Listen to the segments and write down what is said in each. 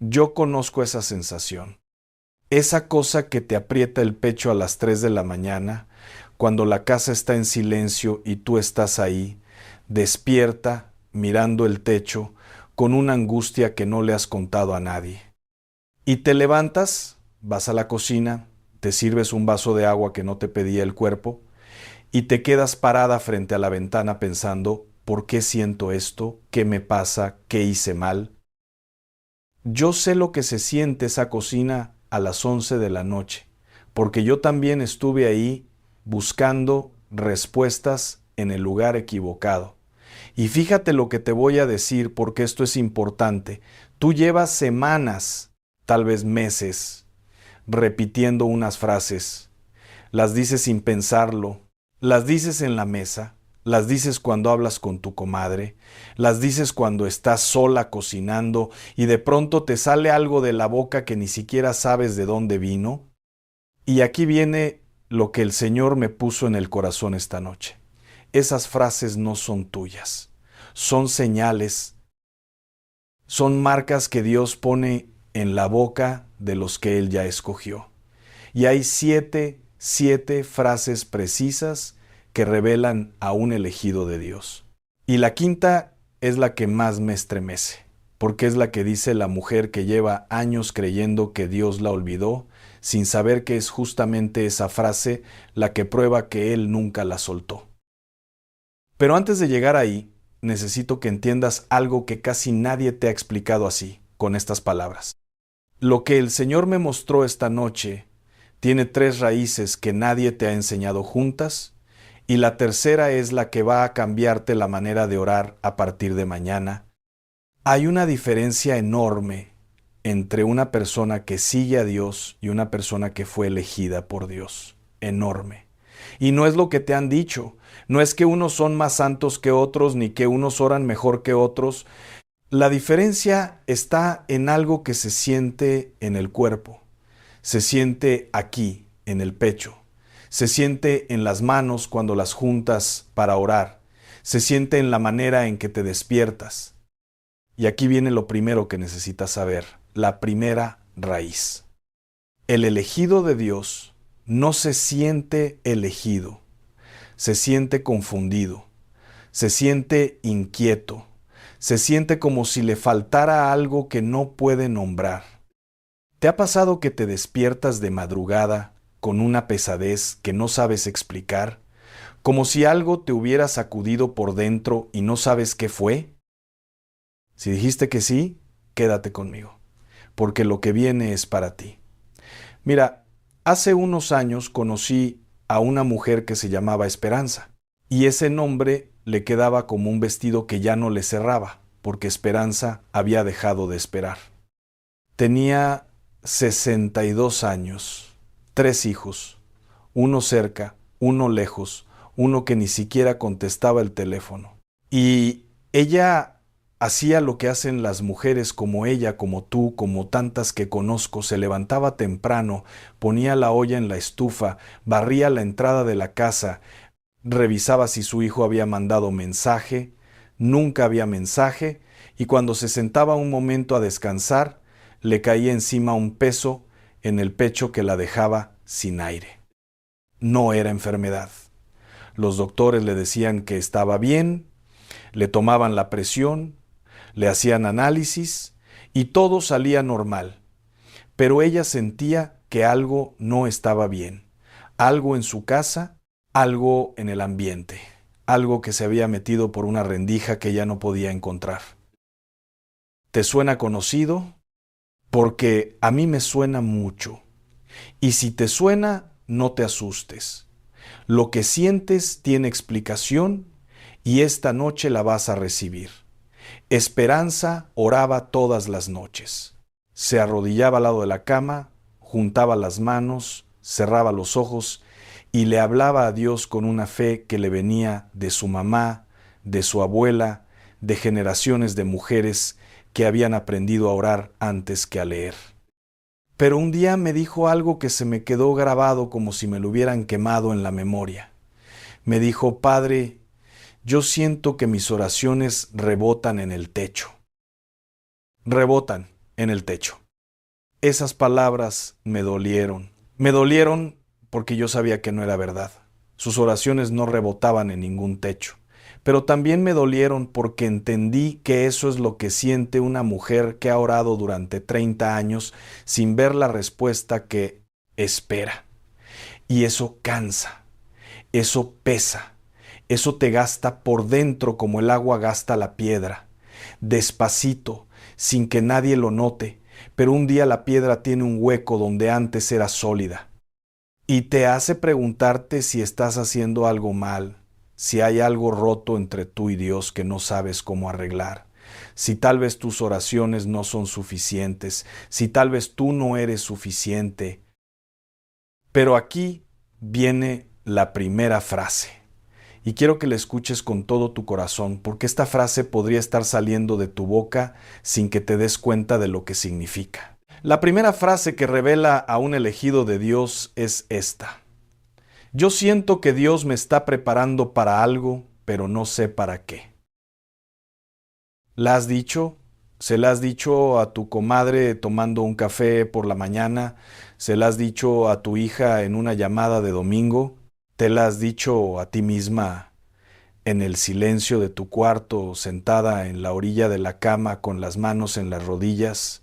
Yo conozco esa sensación. Esa cosa que te aprieta el pecho a las 3 de la mañana, cuando la casa está en silencio y tú estás ahí, despierta, mirando el techo, con una angustia que no le has contado a nadie. Y te levantas, vas a la cocina, te sirves un vaso de agua que no te pedía el cuerpo, y te quedas parada frente a la ventana pensando, ¿por qué siento esto? ¿Qué me pasa? ¿Qué hice mal? Yo sé lo que se siente esa cocina a las 11 de la noche, porque yo también estuve ahí buscando respuestas en el lugar equivocado. Y fíjate lo que te voy a decir, porque esto es importante. Tú llevas semanas, tal vez meses, repitiendo unas frases. Las dices sin pensarlo, las dices en la mesa, las dices cuando hablas con tu comadre, las dices cuando estás sola cocinando y de pronto te sale algo de la boca que ni siquiera sabes de dónde vino. Y aquí viene lo que el Señor me puso en el corazón esta noche. Esas frases no son tuyas, son señales, son marcas que Dios pone en la boca de los que Él ya escogió. Y hay siete frases precisas que revelan a un elegido de Dios. Y la quinta es la que más me estremece, porque es la que dice la mujer que lleva años creyendo que Dios la olvidó, sin saber que es justamente esa frase la que prueba que Él nunca la soltó. Pero antes de llegar ahí, necesito que entiendas algo que casi nadie te ha explicado así, con estas palabras. Lo que el Señor me mostró esta noche tiene 3 raíces que nadie te ha enseñado juntas, y la tercera es la que va a cambiarte la manera de orar a partir de mañana. Hay una diferencia enorme entre una persona que sigue a Dios y una persona que fue elegida por Dios. Enorme. Y no es lo que te han dicho. No es que unos son más santos que otros, ni que unos oran mejor que otros. La diferencia está en algo que se siente en el cuerpo. Se siente aquí, en el pecho. Se siente en las manos cuando las juntas para orar. Se siente en la manera en que te despiertas. Y aquí viene lo primero que necesitas saber, la primera raíz. El elegido de Dios no se siente elegido, se siente confundido, se siente inquieto, se siente como si le faltara algo que no puede nombrar. ¿Te ha pasado que te despiertas de madrugada con una pesadez que no sabes explicar, como si algo te hubiera sacudido por dentro y no sabes qué fue? Si dijiste que sí, quédate conmigo, porque lo que viene es para ti. Mira, hace unos años conocí a una mujer que se llamaba Esperanza, y ese nombre le quedaba como un vestido que ya no le cerraba, porque Esperanza había dejado de esperar. Tenía 62 años, 3 hijos, uno cerca, uno lejos, uno que ni siquiera contestaba el teléfono. Y ella hacía lo que hacen las mujeres como ella, como tú, como tantas que conozco. Se levantaba temprano, ponía la olla en la estufa, barría la entrada de la casa, revisaba si su hijo había mandado mensaje, nunca había mensaje, y cuando se sentaba un momento a descansar, le caía encima un peso en el pecho que la dejaba sin aire. No era enfermedad. Los doctores le decían que estaba bien, le tomaban la presión, le hacían análisis y todo salía normal. Pero ella sentía que algo no estaba bien, algo en su casa, algo en el ambiente, algo que se había metido por una rendija que ella no podía encontrar. ¿Te suena conocido? Porque a mí me suena mucho. Y si te suena, no te asustes. Lo que sientes tiene explicación y esta noche la vas a recibir. Esperanza oraba todas las noches. Se arrodillaba al lado de la cama, juntaba las manos, cerraba los ojos y le hablaba a Dios con una fe que le venía de su mamá, de su abuela, de generaciones de mujeres que habían aprendido a orar antes que a leer. Pero un día me dijo algo que se me quedó grabado como si me lo hubieran quemado en la memoria. Me dijo, Padre, yo siento que mis oraciones rebotan en el techo. Rebotan en el techo. Esas palabras me dolieron. Me dolieron porque yo sabía que no era verdad. Sus oraciones no rebotaban en ningún techo. Pero también me dolieron porque entendí que eso es lo que siente una mujer que ha orado durante 30 años sin ver la respuesta que espera. Y eso cansa, eso pesa, eso te gasta por dentro como el agua gasta la piedra, despacito, sin que nadie lo note, pero un día la piedra tiene un hueco donde antes era sólida. Y te hace preguntarte si estás haciendo algo mal, si hay algo roto entre tú y Dios que no sabes cómo arreglar, si tal vez tus oraciones no son suficientes, si tal vez tú no eres suficiente. Pero aquí viene la primera frase. Y quiero que la escuches con todo tu corazón, porque esta frase podría estar saliendo de tu boca sin que te des cuenta de lo que significa. La primera frase que revela a un elegido de Dios es esta: yo siento que Dios me está preparando para algo, pero no sé para qué. ¿La has dicho? ¿Se la has dicho a tu comadre tomando un café por la mañana? ¿Se la has dicho a tu hija en una llamada de domingo? ¿Te la has dicho a ti misma en el silencio de tu cuarto, sentada en la orilla de la cama con las manos en las rodillas?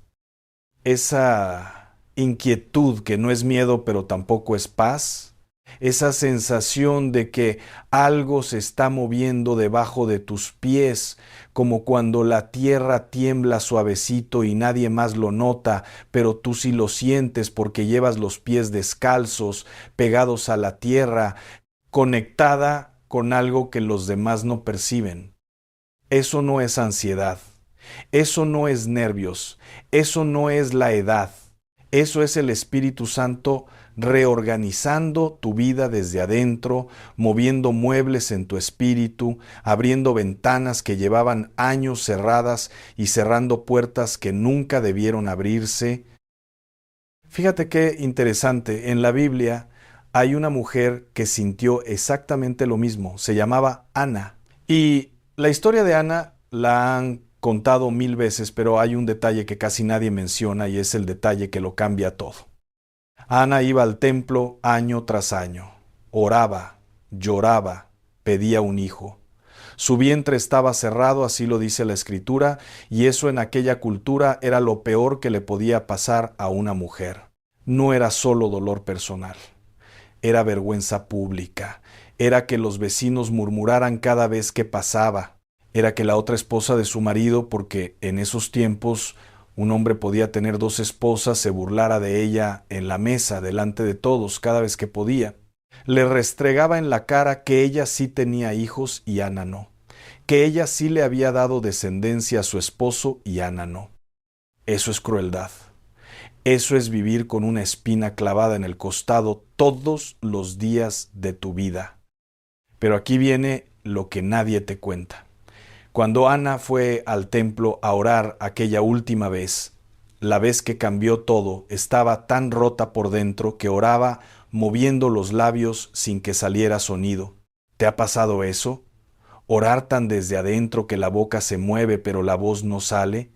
Esa inquietud que no es miedo pero tampoco es paz, esa sensación de que algo se está moviendo debajo de tus pies, como cuando la tierra tiembla suavecito y nadie más lo nota, pero tú sí lo sientes porque llevas los pies descalzos, pegados a la tierra, conectada con algo que los demás no perciben. Eso no es ansiedad. Eso no es nervios, eso no es la edad, eso es el Espíritu Santo reorganizando tu vida desde adentro, moviendo muebles en tu espíritu, abriendo ventanas que llevaban años cerradas y cerrando puertas que nunca debieron abrirse. Fíjate qué interesante, en la Biblia hay una mujer que sintió exactamente lo mismo, se llamaba Ana. Y la historia de Ana la han contado 1000 veces, pero hay un detalle que casi nadie menciona y es el detalle que lo cambia todo. Ana iba al templo año tras año, oraba, lloraba, pedía un hijo. Su vientre estaba cerrado, así lo dice la Escritura, y eso en aquella cultura era lo peor que le podía pasar a una mujer. No era solo dolor personal, era vergüenza pública, era que los vecinos murmuraran cada vez que pasaba, era que la otra esposa de su marido, porque en esos tiempos un hombre podía tener 2 esposas, se burlara de ella en la mesa, delante de todos, cada vez que podía. Le restregaba en la cara que ella sí tenía hijos y Ana no, que ella sí le había dado descendencia a su esposo y Ana no. Eso es crueldad. Eso es vivir con una espina clavada en el costado todos los días de tu vida. Pero aquí viene lo que nadie te cuenta. Cuando Ana fue al templo a orar aquella última vez, la vez que cambió todo, estaba tan rota por dentro que oraba moviendo los labios sin que saliera sonido. ¿Te ha pasado eso? ¿Orar tan desde adentro que la boca se mueve pero la voz no sale?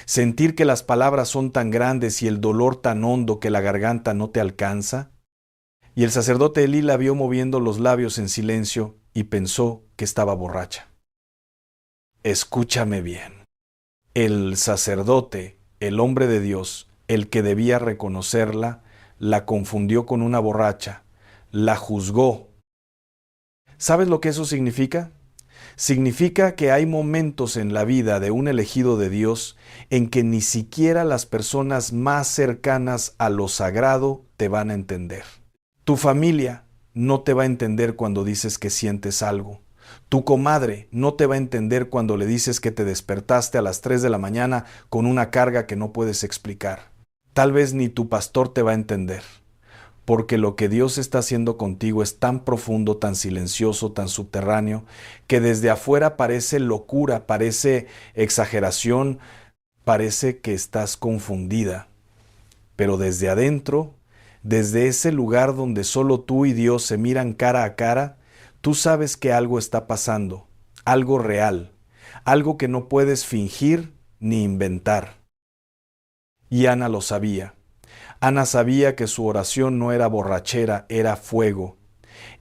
¿Sentir que las palabras son tan grandes y el dolor tan hondo que la garganta no te alcanza? Y el sacerdote Elí la vio moviendo los labios en silencio y pensó que estaba borracha. Escúchame bien. El sacerdote, el hombre de Dios, el que debía reconocerla, la confundió con una borracha, la juzgó. ¿Sabes lo que eso significa? Significa que hay momentos en la vida de un elegido de Dios en que ni siquiera las personas más cercanas a lo sagrado te van a entender. Tu familia no te va a entender cuando dices que sientes algo. Tu comadre no te va a entender cuando le dices que te despertaste a las 3 de la mañana con una carga que no puedes explicar. Tal vez ni tu pastor te va a entender, porque lo que Dios está haciendo contigo es tan profundo, tan silencioso, tan subterráneo, que desde afuera parece locura, parece exageración, parece que estás confundida. Pero desde adentro, desde ese lugar donde solo tú y Dios se miran cara a cara, tú sabes que algo está pasando, algo real, algo que no puedes fingir ni inventar. Y Ana lo sabía. Ana sabía que su oración no era borrachera, era fuego.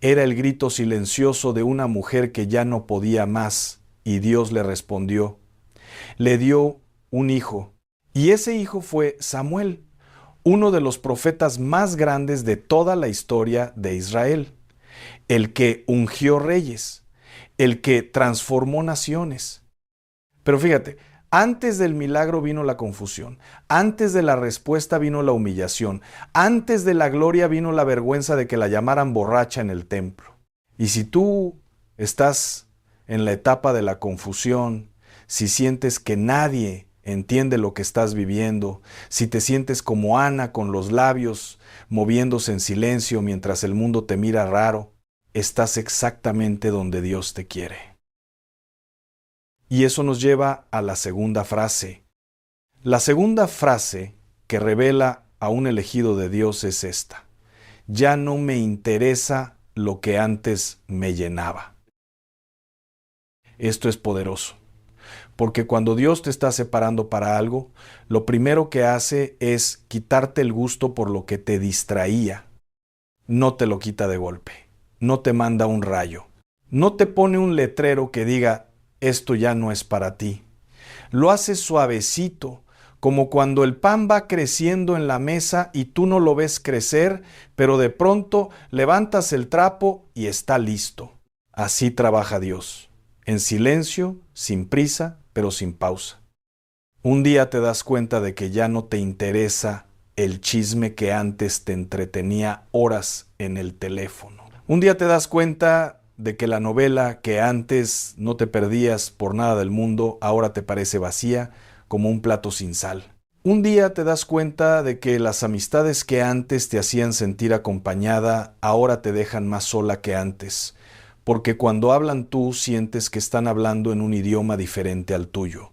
Era el grito silencioso de una mujer que ya no podía más, y Dios le respondió. Le dio un hijo, y ese hijo fue Samuel, uno de los profetas más grandes de toda la historia de Israel, el que ungió reyes, el que transformó naciones. Pero fíjate, antes del milagro vino la confusión, antes de la respuesta vino la humillación, antes de la gloria vino la vergüenza de que la llamaran borracha en el templo. Y si tú estás en la etapa de la confusión, si sientes que nadie entiende lo que estás viviendo, si te sientes como Ana con los labios moviéndose en silencio mientras el mundo te mira raro, estás exactamente donde Dios te quiere. Y eso nos lleva a la segunda frase. La segunda frase que revela a un elegido de Dios es esta: ya no me interesa lo que antes me llenaba. Esto es poderoso, porque cuando Dios te está separando para algo, lo primero que hace es quitarte el gusto por lo que te distraía. No te lo quita de golpe, no te manda un rayo, no te pone un letrero que diga, esto ya no es para ti. Lo hace suavecito, como cuando el pan va creciendo en la mesa y tú no lo ves crecer, pero de pronto levantas el trapo y está listo. Así trabaja Dios, en silencio, sin prisa, pero sin pausa. Un día te das cuenta de que ya no te interesa el chisme que antes te entretenía horas en el teléfono. Un día te das cuenta de que la novela que antes no te perdías por nada del mundo, ahora te parece vacía, como un plato sin sal. Un día te das cuenta de que las amistades que antes te hacían sentir acompañada, ahora te dejan más sola que antes, porque cuando hablan tú sientes que están hablando en un idioma diferente al tuyo.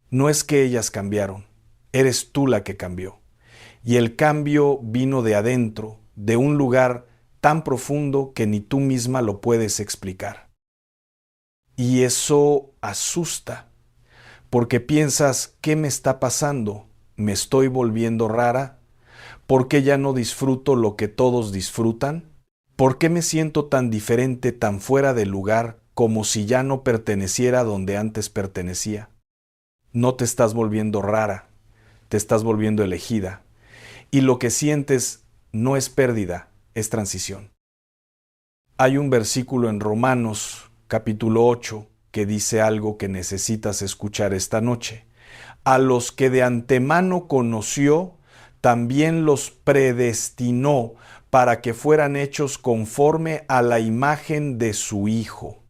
No es que ellas cambiaron, eres tú la que cambió. Y el cambio vino de adentro, de un lugar tan profundo que ni tú misma lo puedes explicar. Y eso asusta, porque piensas, ¿qué me está pasando? ¿Me estoy volviendo rara? ¿Por qué ya no disfruto lo que todos disfrutan? ¿Por qué me siento tan diferente, tan fuera de lugar, como si ya no perteneciera donde antes pertenecía? No te estás volviendo rara, te estás volviendo elegida. Y lo que sientes no es pérdida, es transición. Hay un versículo en Romanos, capítulo 8, que dice algo que necesitas escuchar esta noche. A los que de antemano conoció, también los predestinó para que fueran hechos conforme a la imagen de su Hijo.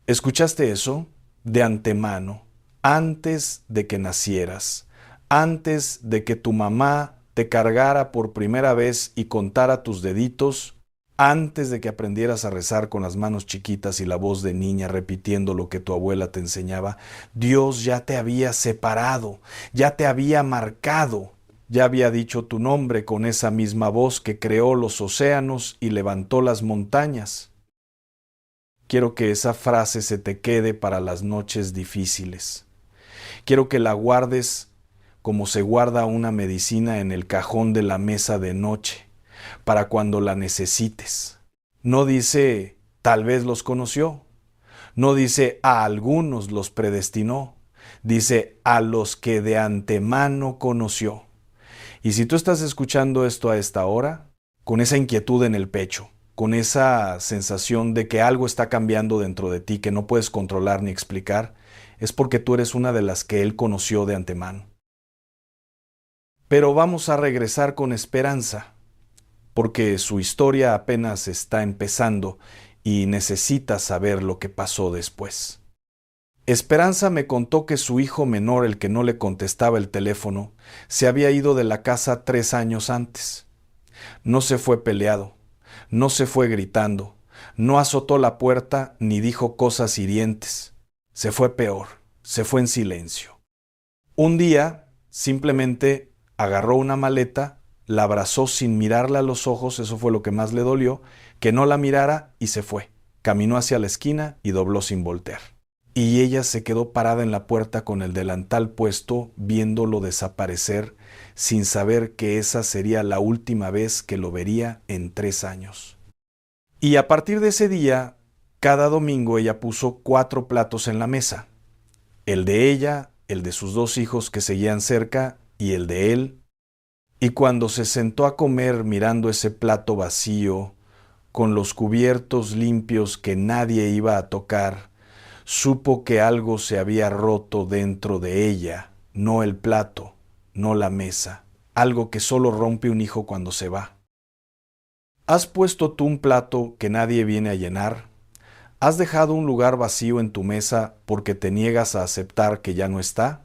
¿Escuchaste eso? De antemano, antes de que nacieras, antes de que tu mamá te cargara por primera vez y contara tus deditos, antes de que aprendieras a rezar con las manos chiquitas y la voz de niña repitiendo lo que tu abuela te enseñaba, Dios ya te había separado, ya te había marcado, ya había dicho tu nombre con esa misma voz que creó los océanos y levantó las montañas. Quiero que esa frase se te quede para las noches difíciles. Quiero que la guardes como se guarda una medicina en el cajón de la mesa de noche, para cuando la necesites. No dice, tal vez los conoció. No dice, a algunos los predestinó. Dice, a los que de antemano conoció. Y si tú estás escuchando esto a esta hora, con esa inquietud en el pecho, con esa sensación de que algo está cambiando dentro de ti que no puedes controlar ni explicar, es porque tú eres una de las que Él conoció de antemano. Pero vamos a regresar con esperanza, porque su historia apenas está empezando y necesita saber lo que pasó después. Esperanza me contó que su hijo menor, el que no le contestaba el teléfono, se había ido de la casa 3 años antes. No se fue peleado, no se fue gritando, no azotó la puerta ni dijo cosas hirientes. Se fue peor, se fue en silencio. Un día, simplemente agarró una maleta, la abrazó sin mirarla a los ojos, eso fue lo que más le dolió, que no la mirara y se fue. Caminó hacia la esquina y dobló sin voltear. y ella se quedó parada en la puerta con el delantal puesto, viéndolo desaparecer, sin saber que esa sería la última vez que lo vería en 3 años. Y a partir de ese día, cada domingo ella puso 4 platos en la mesa. El de ella, el de sus 2 hijos que seguían cerca y el de él. Y cuando se sentó a comer mirando ese plato vacío, con los cubiertos limpios que nadie iba a tocar, supo que algo se había roto dentro de ella, no el plato, no la mesa, algo que solo rompe un hijo cuando se va. ¿Has puesto tú un plato que nadie viene a llenar? ¿Has dejado un lugar vacío en tu mesa porque te niegas a aceptar que ya no está?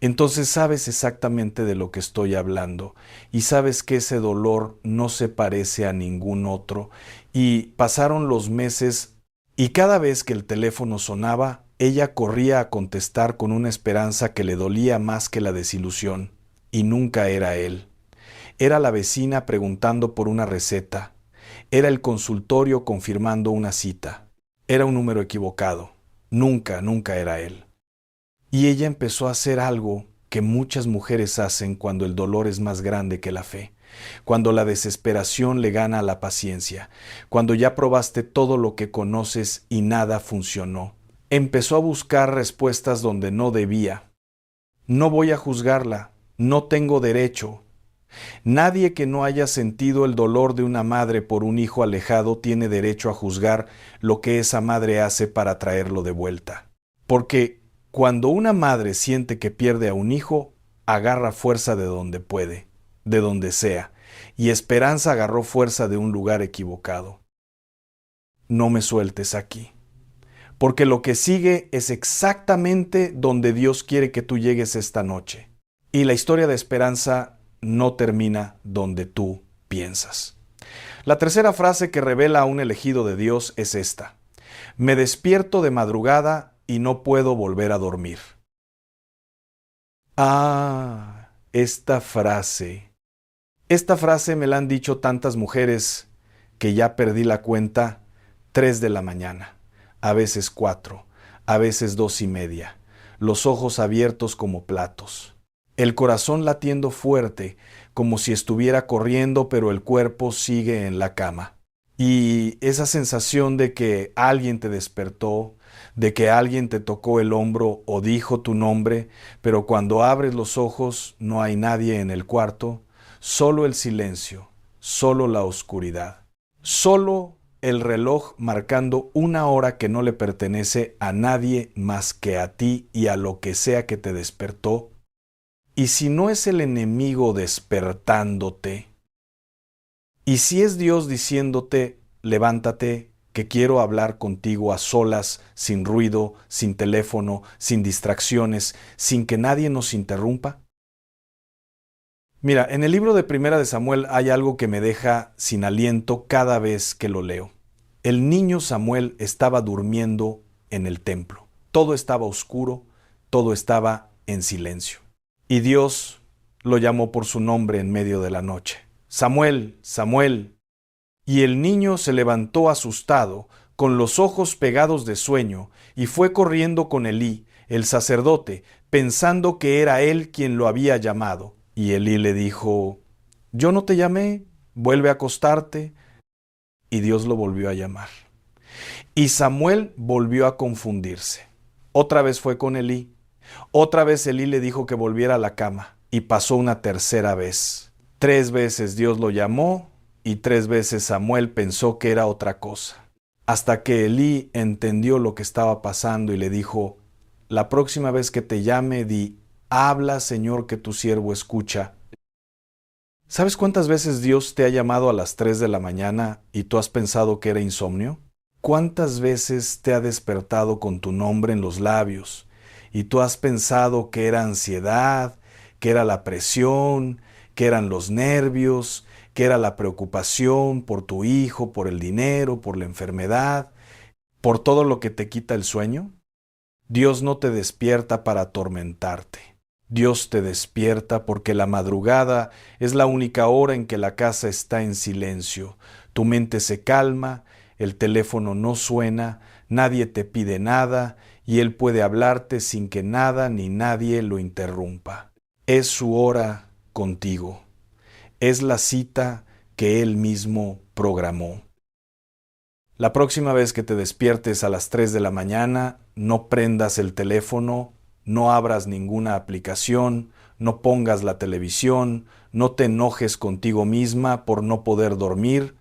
Entonces sabes exactamente de lo que estoy hablando y sabes que ese dolor no se parece a ningún otro. Y pasaron los meses y cada vez que el teléfono sonaba, ella corría a contestar con una esperanza que le dolía más que la desilusión. Y nunca era él. Era la vecina preguntando por una receta. Era el consultorio confirmando una cita. Era un número equivocado. Nunca era él. Y ella empezó a hacer algo que muchas mujeres hacen cuando el dolor es más grande que la fe, cuando la desesperación le gana a la paciencia, cuando ya probaste todo lo que conoces y nada funcionó. Empezó a buscar respuestas donde no debía. No voy a juzgarla, no tengo derecho. Nadie que no haya sentido el dolor de una madre por un hijo alejado tiene derecho a juzgar lo que esa madre hace para traerlo de vuelta. Porque cuando una madre siente que pierde a un hijo, agarra fuerza de donde puede, de donde sea, y Esperanza agarró fuerza de un lugar equivocado. No me sueltes aquí, porque lo que sigue es exactamente donde Dios quiere que tú llegues esta noche. Y la historia de Esperanza no termina donde tú piensas. La tercera frase que revela a un elegido de Dios es esta: me despierto de madrugada y no puedo volver a dormir. Esta frase me la han dicho tantas mujeres que ya perdí la cuenta. 3 de la mañana, a veces 4, a veces 2:30, los ojos abiertos como platos, el corazón latiendo fuerte como si estuviera corriendo pero el cuerpo sigue en la cama. Y esa sensación de que alguien te despertó, de que alguien te tocó el hombro o dijo tu nombre, pero cuando abres los ojos no hay nadie en el cuarto, solo el silencio, solo la oscuridad, solo el reloj marcando una hora que no le pertenece a nadie más que a ti y a lo que sea que te despertó. Y si no es el enemigo despertándote, y si es Dios diciéndote, levántate, que quiero hablar contigo a solas, sin ruido, sin teléfono, sin distracciones, sin que nadie nos interrumpa. Mira, en el libro de Primera de Samuel hay algo que me deja sin aliento cada vez que lo leo. El niño Samuel estaba durmiendo en el templo. Todo estaba oscuro, todo estaba en silencio. Y Dios lo llamó por su nombre en medio de la noche. Samuel, Samuel. Y el niño se levantó asustado, con los ojos pegados de sueño, y fue corriendo con Elí, el sacerdote, pensando que era él quien lo había llamado. Y Elí le dijo: yo no te llamé, vuelve a acostarte. Y Dios lo volvió a llamar. Y Samuel volvió a confundirse. Otra vez fue con Elí. Otra vez Elí le dijo que volviera a la cama. Y pasó una tercera vez. 3 veces Dios lo llamó y 3 veces Samuel pensó que era otra cosa. Hasta que Elí entendió lo que estaba pasando y le dijo: la próxima vez que te llame, di: habla, Señor, que tu siervo escucha. ¿Sabes cuántas veces Dios te ha llamado a las 3 de la mañana y tú has pensado que era insomnio? ¿Cuántas veces te ha despertado con tu nombre en los labios y tú has pensado que era ansiedad, que era la presión, que eran los nervios, que era la preocupación por tu hijo, por el dinero, por la enfermedad, por todo lo que te quita el sueño? Dios no te despierta para atormentarte. Dios te despierta porque la madrugada es la única hora en que la casa está en silencio. Tu mente se calma, el teléfono no suena, nadie te pide nada y Él puede hablarte sin que nada ni nadie lo interrumpa. Es su hora contigo. Es la cita que Él mismo programó. La próxima vez que te despiertes a las 3 de la mañana, no prendas el teléfono, no abras ninguna aplicación, no pongas la televisión, no te enojes contigo misma por no poder dormir.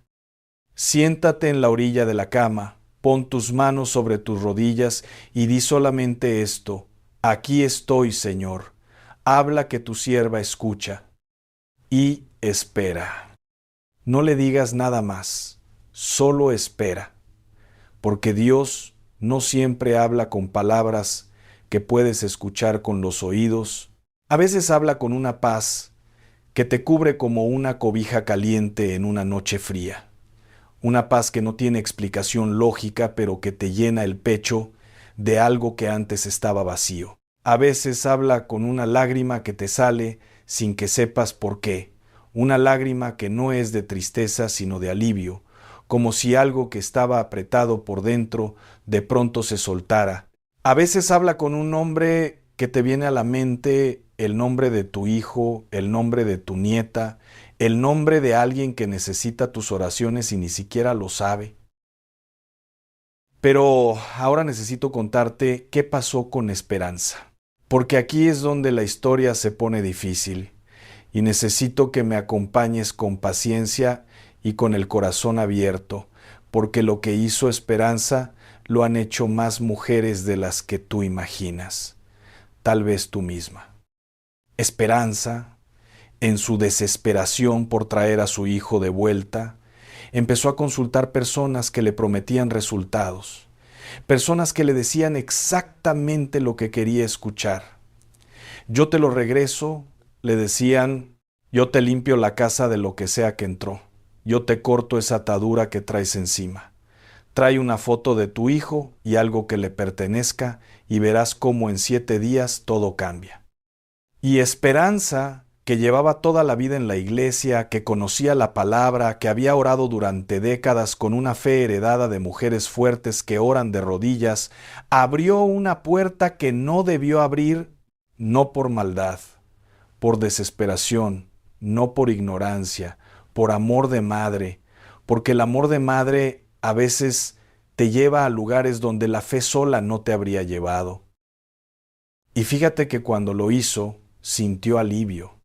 Siéntate en la orilla de la cama, pon tus manos sobre tus rodillas y di solamente esto: aquí estoy, Señor, habla que tu sierva escucha. Y espera. No le digas nada más, solo espera, porque Dios no siempre habla con palabras que puedes escuchar con los oídos. A veces habla con una paz que te cubre como una cobija caliente en una noche fría. Una paz que no tiene explicación lógica, pero que te llena el pecho de algo que antes estaba vacío. A veces habla con una lágrima que te sale sin que sepas por qué. Una lágrima que no es de tristeza, sino de alivio, como si algo que estaba apretado por dentro de pronto se soltara. A veces habla con un nombre que te viene a la mente, el nombre de tu hijo, el nombre de tu nieta, el nombre de alguien que necesita tus oraciones y ni siquiera lo sabe. Pero ahora necesito contarte qué pasó con Esperanza, porque aquí es donde la historia se pone difícil y necesito que me acompañes con paciencia y con el corazón abierto, porque lo que hizo Esperanza lo han hecho más mujeres de las que tú imaginas, tal vez tú misma. Esperanza, en su desesperación por traer a su hijo de vuelta, empezó a consultar personas que le prometían resultados, personas que le decían exactamente lo que quería escuchar. Yo te lo regreso, le decían, yo te limpio la casa de lo que sea que entró, yo te corto esa atadura que traes encima. Trae una foto de tu hijo y algo que le pertenezca y verás cómo en 7 días todo cambia. Y Esperanza, que llevaba toda la vida en la iglesia, que conocía la palabra, que había orado durante décadas con una fe heredada de mujeres fuertes que oran de rodillas, abrió una puerta que no debió abrir, no por maldad, por desesperación, no por ignorancia, por amor de madre, porque el amor de madre a veces te lleva a lugares donde la fe sola no te habría llevado. Y fíjate que cuando lo hizo, sintió alivio.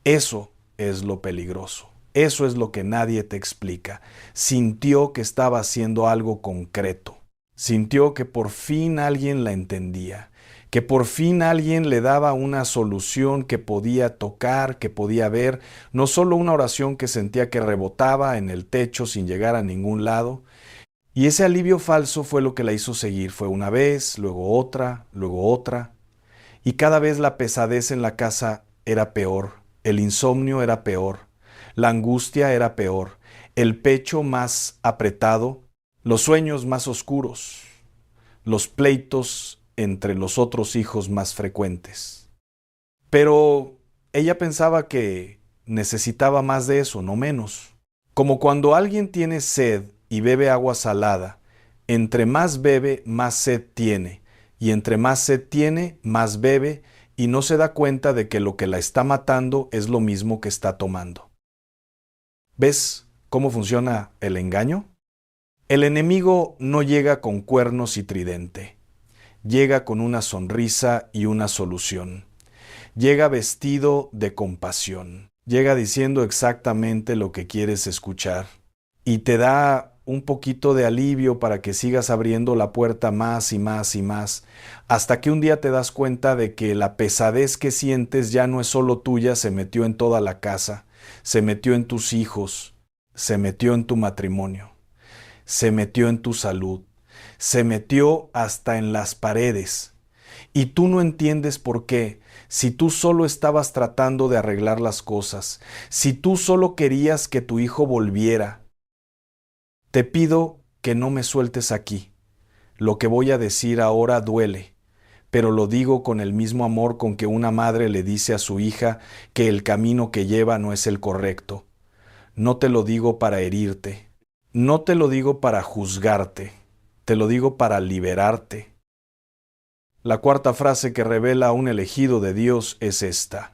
Eso es lo peligroso. Eso es lo que nadie te explica. Sintió que estaba haciendo algo concreto. Sintió que por fin alguien la entendía, que por fin alguien le daba una solución que podía tocar, que podía ver, no solo una oración que sentía que rebotaba en el techo sin llegar a ningún lado. Y ese alivio falso fue lo que la hizo seguir. Fue una vez, luego otra, luego otra. Y cada vez la pesadez en la casa era peor, el insomnio era peor, la angustia era peor, el pecho más apretado, los sueños más oscuros, los pleitos entre los otros hijos más frecuentes. Pero ella pensaba que necesitaba más de eso, no menos. Como cuando alguien tiene sed y bebe agua salada, entre más bebe, más sed tiene, y entre más sed tiene, más bebe, y no se da cuenta de que lo que la está matando es lo mismo que está tomando. ¿Ves cómo funciona el engaño? El enemigo no llega con cuernos y tridente, llega con una sonrisa y una solución. Llega vestido de compasión, llega diciendo exactamente lo que quieres escuchar y te da un poquito de alivio para que sigas abriendo la puerta más y más y más, hasta que un día te das cuenta de que la pesadez que sientes ya no es solo tuya, se metió en toda la casa, se metió en tus hijos, se metió en tu matrimonio, se metió en tu salud, se metió hasta en las paredes. Y tú no entiendes por qué, si tú solo estabas tratando de arreglar las cosas, si tú solo querías que tu hijo volviera. Te pido que no me sueltes aquí. Lo que voy a decir ahora duele, pero lo digo con el mismo amor con que una madre le dice a su hija que el camino que lleva no es el correcto. No te lo digo para herirte, no te lo digo para juzgarte, te lo digo para liberarte. La cuarta frase que revela a un elegido de Dios es esta: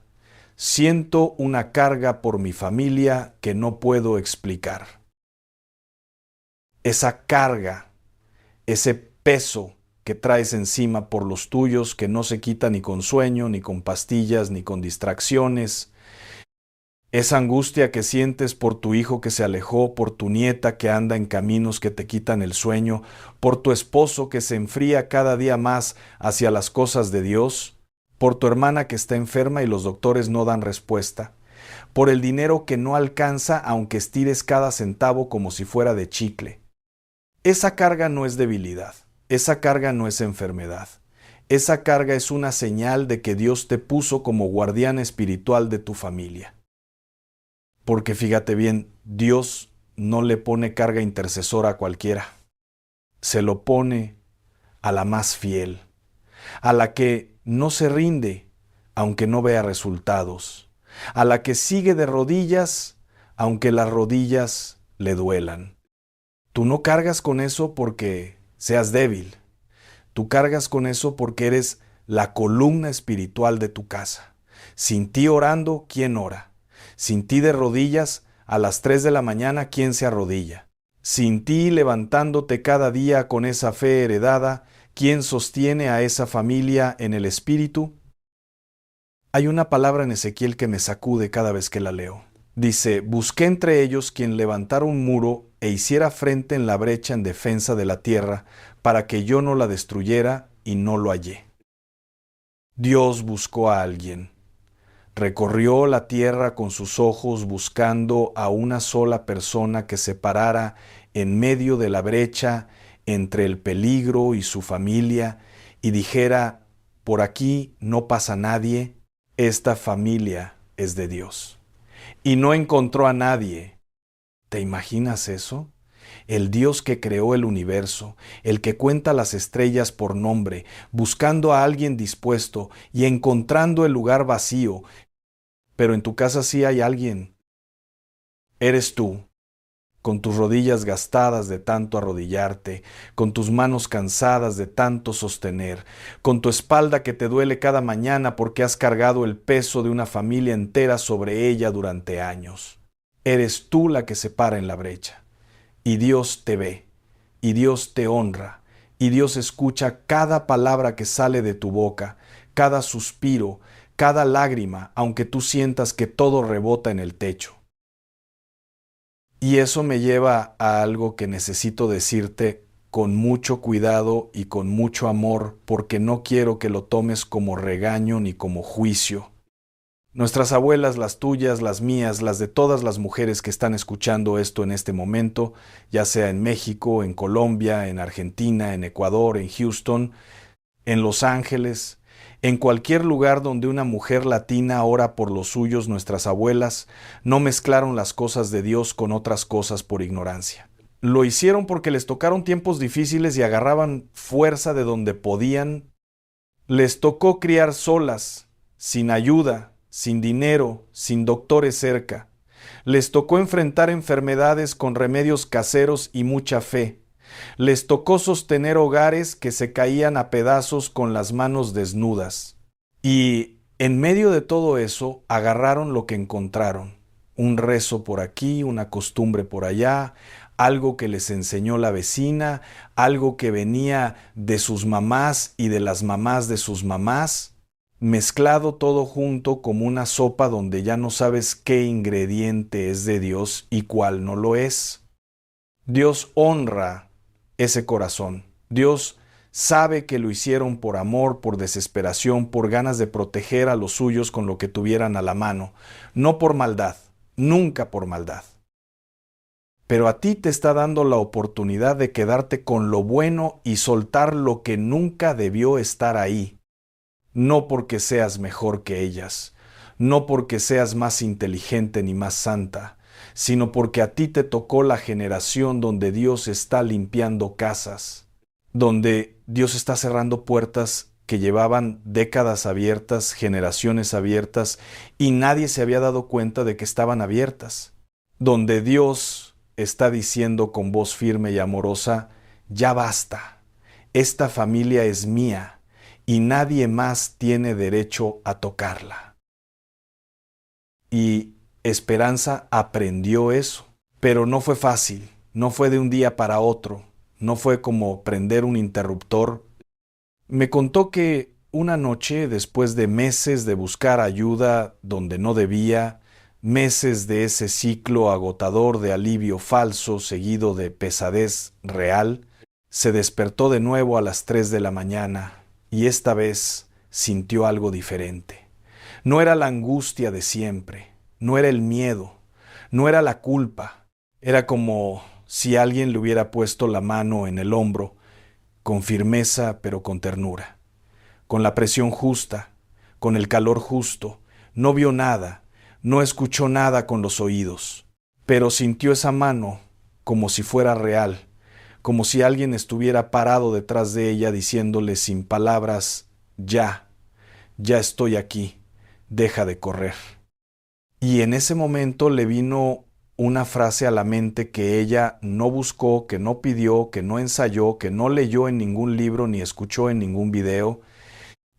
siento una carga por mi familia que no puedo explicar. Esa carga, ese peso que traes encima por los tuyos, que no se quita ni con sueño, ni con pastillas, ni con distracciones. Esa angustia que sientes por tu hijo que se alejó, por tu nieta que anda en caminos que te quitan el sueño, por tu esposo que se enfría cada día más hacia las cosas de Dios, por tu hermana que está enferma y los doctores no dan respuesta, por el dinero que no alcanza aunque estires cada centavo como si fuera de chicle. Esa carga no es debilidad, esa carga no es enfermedad. Esa carga es una señal de que Dios te puso como guardián espiritual de tu familia. Porque fíjate bien, Dios no le pone carga intercesora a cualquiera. Se lo pone a la más fiel, a la que no se rinde aunque no vea resultados, a la que sigue de rodillas aunque las rodillas le duelan. Tú no cargas con eso porque seas débil. Tú cargas con eso porque eres la columna espiritual de tu casa. Sin ti orando, ¿quién ora? Sin ti de rodillas, a las 3 de la mañana, ¿quién se arrodilla? Sin ti levantándote cada día con esa fe heredada, ¿quién sostiene a esa familia en el espíritu? Hay una palabra en Ezequiel que me sacude cada vez que la leo. Dice: busqué entre ellos quien levantara un muro e hiciera frente en la brecha en defensa de la tierra, para que yo no la destruyera, y no lo hallé. Dios buscó a alguien. Recorrió la tierra con sus ojos buscando a una sola persona que se parara en medio de la brecha entre el peligro y su familia y dijera: por aquí no pasa nadie, esta familia es de Dios. Y no encontró a nadie. ¿Te imaginas eso? El Dios que creó el universo, el que cuenta las estrellas por nombre, buscando a alguien dispuesto y encontrando el lugar vacío. Pero en tu casa sí hay alguien. Eres tú, con tus rodillas gastadas de tanto arrodillarte, con tus manos cansadas de tanto sostener, con tu espalda que te duele cada mañana porque has cargado el peso de una familia entera sobre ella durante años. Eres tú la que se para en la brecha. Y Dios te ve, y Dios te honra, y Dios escucha cada palabra que sale de tu boca, cada suspiro, cada lágrima, aunque tú sientas que todo rebota en el techo. Y eso me lleva a algo que necesito decirte con mucho cuidado y con mucho amor, porque no quiero que lo tomes como regaño ni como juicio. Nuestras abuelas, las tuyas, las mías, las de todas las mujeres que están escuchando esto en este momento, ya sea en México, en Colombia, en Argentina, en Ecuador, en Houston, en Los Ángeles, en cualquier lugar donde una mujer latina ora por los suyos, nuestras abuelas no mezclaron las cosas de Dios con otras cosas por ignorancia. Lo hicieron porque les tocaron tiempos difíciles y agarraban fuerza de donde podían. Les tocó criar solas, sin ayuda, sin dinero, sin doctores cerca. Les tocó enfrentar enfermedades con remedios caseros y mucha fe. Les tocó sostener hogares que se caían a pedazos con las manos desnudas. Y en medio de todo eso agarraron lo que encontraron. Un rezo por aquí, una costumbre por allá, algo que les enseñó la vecina, algo que venía de sus mamás y de las mamás de sus mamás, mezclado todo junto como una sopa donde ya no sabes qué ingrediente es de Dios y cuál no lo es. Dios honra ese corazón. Dios sabe que lo hicieron por amor, por desesperación, por ganas de proteger a los suyos con lo que tuvieran a la mano, no por maldad, nunca por maldad. Pero a ti te está dando la oportunidad de quedarte con lo bueno y soltar lo que nunca debió estar ahí. No porque seas mejor que ellas, no porque seas más inteligente ni más santa, sino porque a ti te tocó la generación donde Dios está limpiando casas, donde Dios está cerrando puertas que llevaban décadas abiertas, generaciones abiertas, y nadie se había dado cuenta de que estaban abiertas, donde Dios está diciendo con voz firme y amorosa: ya basta, esta familia es mía, y nadie más tiene derecho a tocarla. Y Esperanza aprendió eso, pero no fue fácil, no fue de un día para otro, no fue como prender un interruptor. Me contó que una noche, después de meses de buscar ayuda donde no debía, meses de ese ciclo agotador de alivio falso seguido de pesadez real, se despertó de nuevo a las 3 de la mañana y esta vez sintió algo diferente. No era la angustia de siempre, no era el miedo, no era la culpa, era como si alguien le hubiera puesto la mano en el hombro, con firmeza pero con ternura, con la presión justa, con el calor justo. No vio nada, no escuchó nada con los oídos, pero sintió esa mano como si fuera real, como si alguien estuviera parado detrás de ella diciéndole sin palabras, ya estoy aquí, deja de correr. Y en ese momento le vino una frase a la mente que ella no buscó, que no pidió, que no ensayó, que no leyó en ningún libro ni escuchó en ningún video.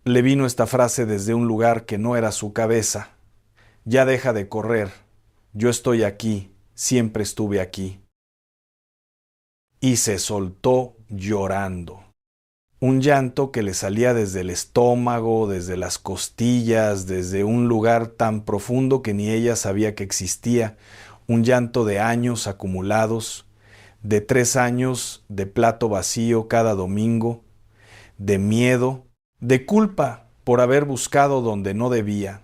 Le vino esta frase desde un lugar que no era su cabeza. Ya deja de correr, yo estoy aquí, siempre estuve aquí. Y se soltó llorando. Un llanto que le salía desde el estómago, desde las costillas, desde un lugar tan profundo que ni ella sabía que existía. Un llanto de años acumulados, de 3 años de plato vacío cada domingo, de miedo, de culpa por haber buscado donde no debía,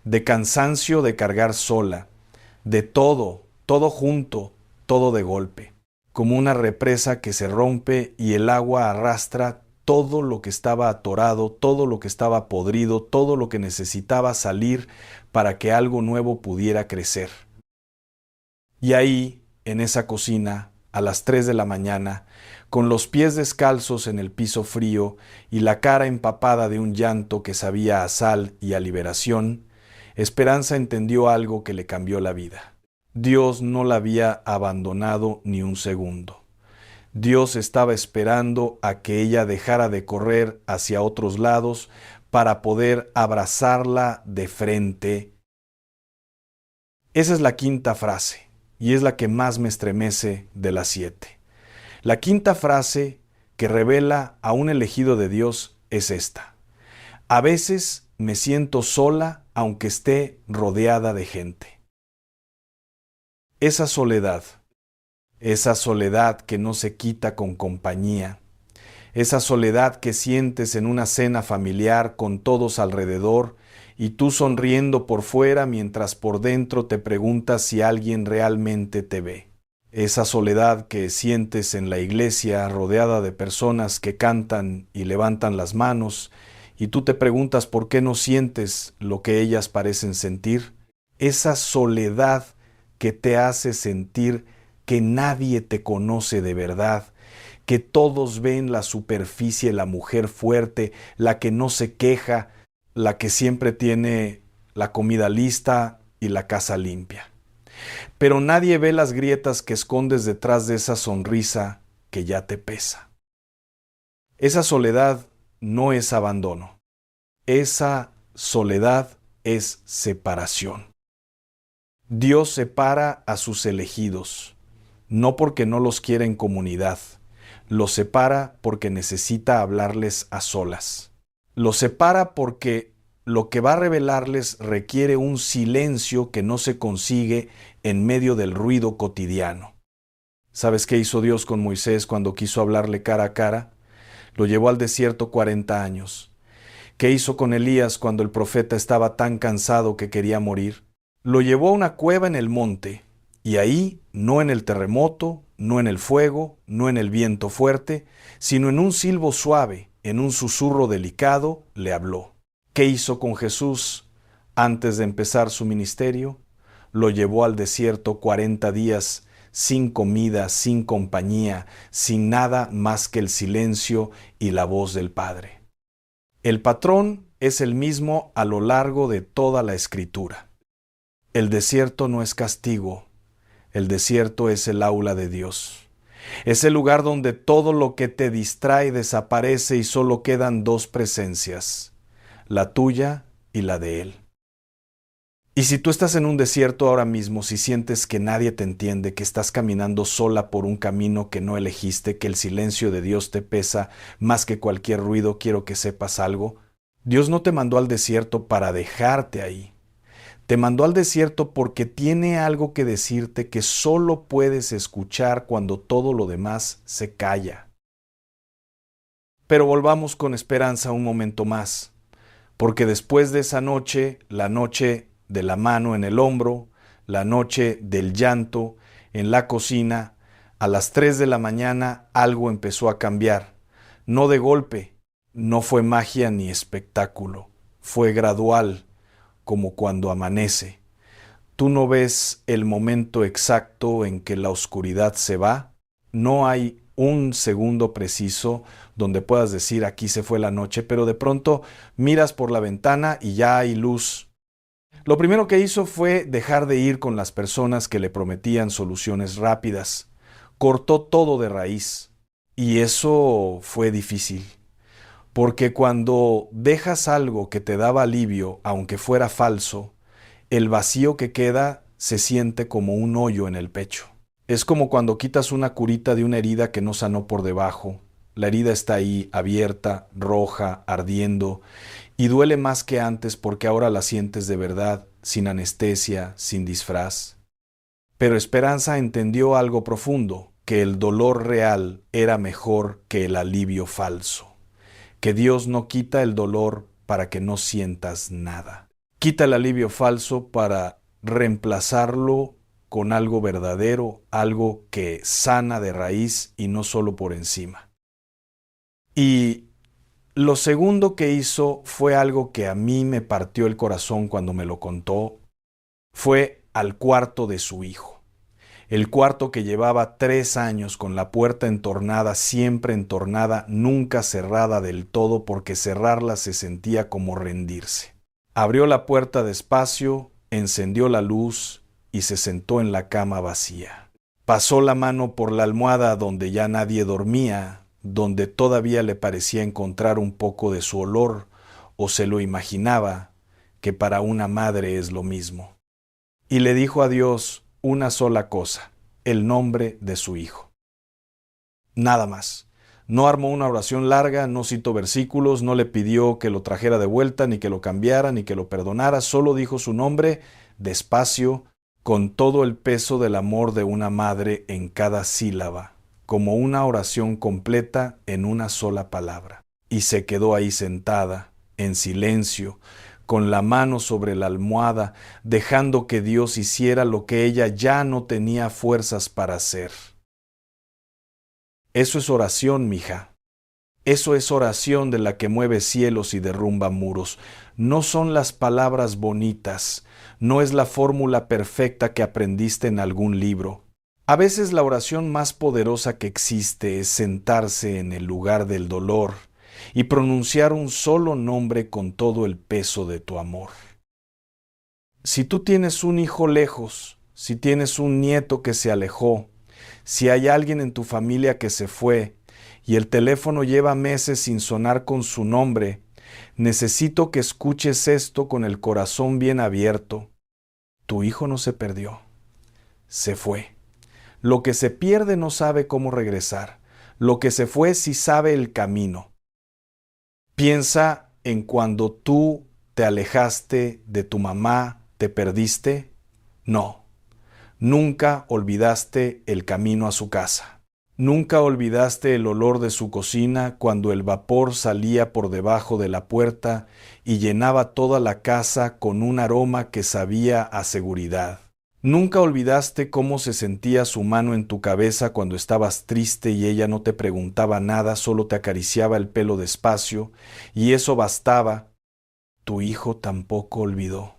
de cansancio de cargar sola, de todo junto, todo de golpe, como una represa que se rompe y el agua arrastra todo lo que estaba atorado, todo lo que estaba podrido, todo lo que necesitaba salir para que algo nuevo pudiera crecer. Y ahí, en esa cocina, a las 3 de la mañana, con los pies descalzos en el piso frío y la cara empapada de un llanto que sabía a sal y a liberación, Esperanza entendió algo que le cambió la vida. Dios no la había abandonado ni un segundo. Dios estaba esperando a que ella dejara de correr hacia otros lados para poder abrazarla de frente. Esa es la quinta frase, y es la que más me estremece de las 7. La quinta frase que revela a un elegido de Dios es esta: a veces me siento sola aunque esté rodeada de gente. Esa soledad que no se quita con compañía, esa soledad que sientes en una cena familiar con todos alrededor y tú sonriendo por fuera mientras por dentro te preguntas si alguien realmente te ve. Esa soledad que sientes en la iglesia rodeada de personas que cantan y levantan las manos y tú te preguntas por qué no sientes lo que ellas parecen sentir. Esa soledad que te hace sentir que nadie te conoce de verdad, que todos ven la superficie, la mujer fuerte, la que no se queja, la que siempre tiene la comida lista y la casa limpia. Pero nadie ve las grietas que escondes detrás de esa sonrisa que ya te pesa. Esa soledad no es abandono. Esa soledad es separación. Dios separa a sus elegidos, no porque no los quiera en comunidad. Los separa porque necesita hablarles a solas. Los separa porque lo que va a revelarles requiere un silencio que no se consigue en medio del ruido cotidiano. ¿Sabes qué hizo Dios con Moisés cuando quiso hablarle cara a cara? Lo llevó al desierto 40 años. ¿Qué hizo con Elías cuando el profeta estaba tan cansado que quería morir? Lo llevó a una cueva en el monte, y ahí, no en el terremoto, no en el fuego, no en el viento fuerte, sino en un silbo suave, en un susurro delicado, le habló. ¿Qué hizo con Jesús antes de empezar su ministerio? Lo llevó al desierto 40 días, sin comida, sin compañía, sin nada más que el silencio y la voz del Padre. El patrón es el mismo a lo largo de toda la Escritura. El desierto no es castigo, el desierto es el aula de Dios. Es el lugar donde todo lo que te distrae desaparece y solo quedan dos presencias, la tuya y la de Él. Y si tú estás en un desierto ahora mismo, si sientes que nadie te entiende, que estás caminando sola por un camino que no elegiste, que el silencio de Dios te pesa más que cualquier ruido, quiero que sepas algo. Dios no te mandó al desierto para dejarte ahí. Te mandó al desierto porque tiene algo que decirte que solo puedes escuchar cuando todo lo demás se calla. Pero volvamos con esperanza un momento más, porque después de esa noche, la noche de la mano en el hombro, la noche del llanto en la cocina, a las 3 de la mañana algo empezó a cambiar. No de golpe, no fue magia ni espectáculo, fue gradual, como cuando amanece. Tú no ves el momento exacto en que la oscuridad se va, no hay un segundo preciso donde puedas decir aquí se fue la noche, pero de pronto miras por la ventana y ya hay luz. Lo primero que hizo fue dejar de ir con las personas que le prometían soluciones rápidas. Cortó todo de raíz. Y eso fue difícil. Porque cuando dejas algo que te daba alivio, aunque fuera falso, el vacío que queda se siente como un hoyo en el pecho. Es como cuando quitas una curita de una herida que no sanó por debajo. La herida está ahí, abierta, roja, ardiendo, y duele más que antes porque ahora la sientes de verdad, sin anestesia, sin disfraz. Pero Esperanza entendió algo profundo, que el dolor real era mejor que el alivio falso, que Dios no quita el dolor para que no sientas nada. Quita el alivio falso para reemplazarlo con algo verdadero, algo que sana de raíz y no solo por encima. Y lo segundo que hizo fue algo que a mí me partió el corazón cuando me lo contó, fue al cuarto de su hijo. El cuarto que llevaba 3 años con la puerta entornada, siempre entornada, nunca cerrada del todo porque cerrarla se sentía como rendirse. Abrió la puerta despacio, encendió la luz y se sentó en la cama vacía. Pasó la mano por la almohada donde ya nadie dormía, donde todavía le parecía encontrar un poco de su olor, o se lo imaginaba, que para una madre es lo mismo. Y le dijo a Dios una sola cosa, el nombre de su hijo. Nada más. No armó una oración larga, no citó versículos, no le pidió que lo trajera de vuelta, ni que lo cambiara, ni que lo perdonara, solo dijo su nombre despacio, con todo el peso del amor de una madre en cada sílaba, como una oración completa en una sola palabra. Y se quedó ahí sentada, en silencio, con la mano sobre la almohada, dejando que Dios hiciera lo que ella ya no tenía fuerzas para hacer. Eso es oración, mija. Eso es oración de la que mueve cielos y derrumba muros. No son las palabras bonitas, no es la fórmula perfecta que aprendiste en algún libro. A veces la oración más poderosa que existe es sentarse en el lugar del dolor y pronunciar un solo nombre con todo el peso de tu amor. Si tú tienes un hijo lejos, si tienes un nieto que se alejó, si hay alguien en tu familia que se fue y el teléfono lleva meses sin sonar con su nombre, necesito que escuches esto con el corazón bien abierto. Tu hijo no se perdió, se fue. Lo que se pierde no sabe cómo regresar. Lo que se fue sí sabe el camino. Piensa en cuando tú te alejaste de tu mamá, ¿te perdiste? No. Nunca olvidaste el camino a su casa. Nunca olvidaste el olor de su cocina cuando el vapor salía por debajo de la puerta y llenaba toda la casa con un aroma que sabía a seguridad. Nunca olvidaste cómo se sentía su mano en tu cabeza cuando estabas triste y ella no te preguntaba nada, solo te acariciaba el pelo despacio, y eso bastaba. Tu hijo tampoco olvidó.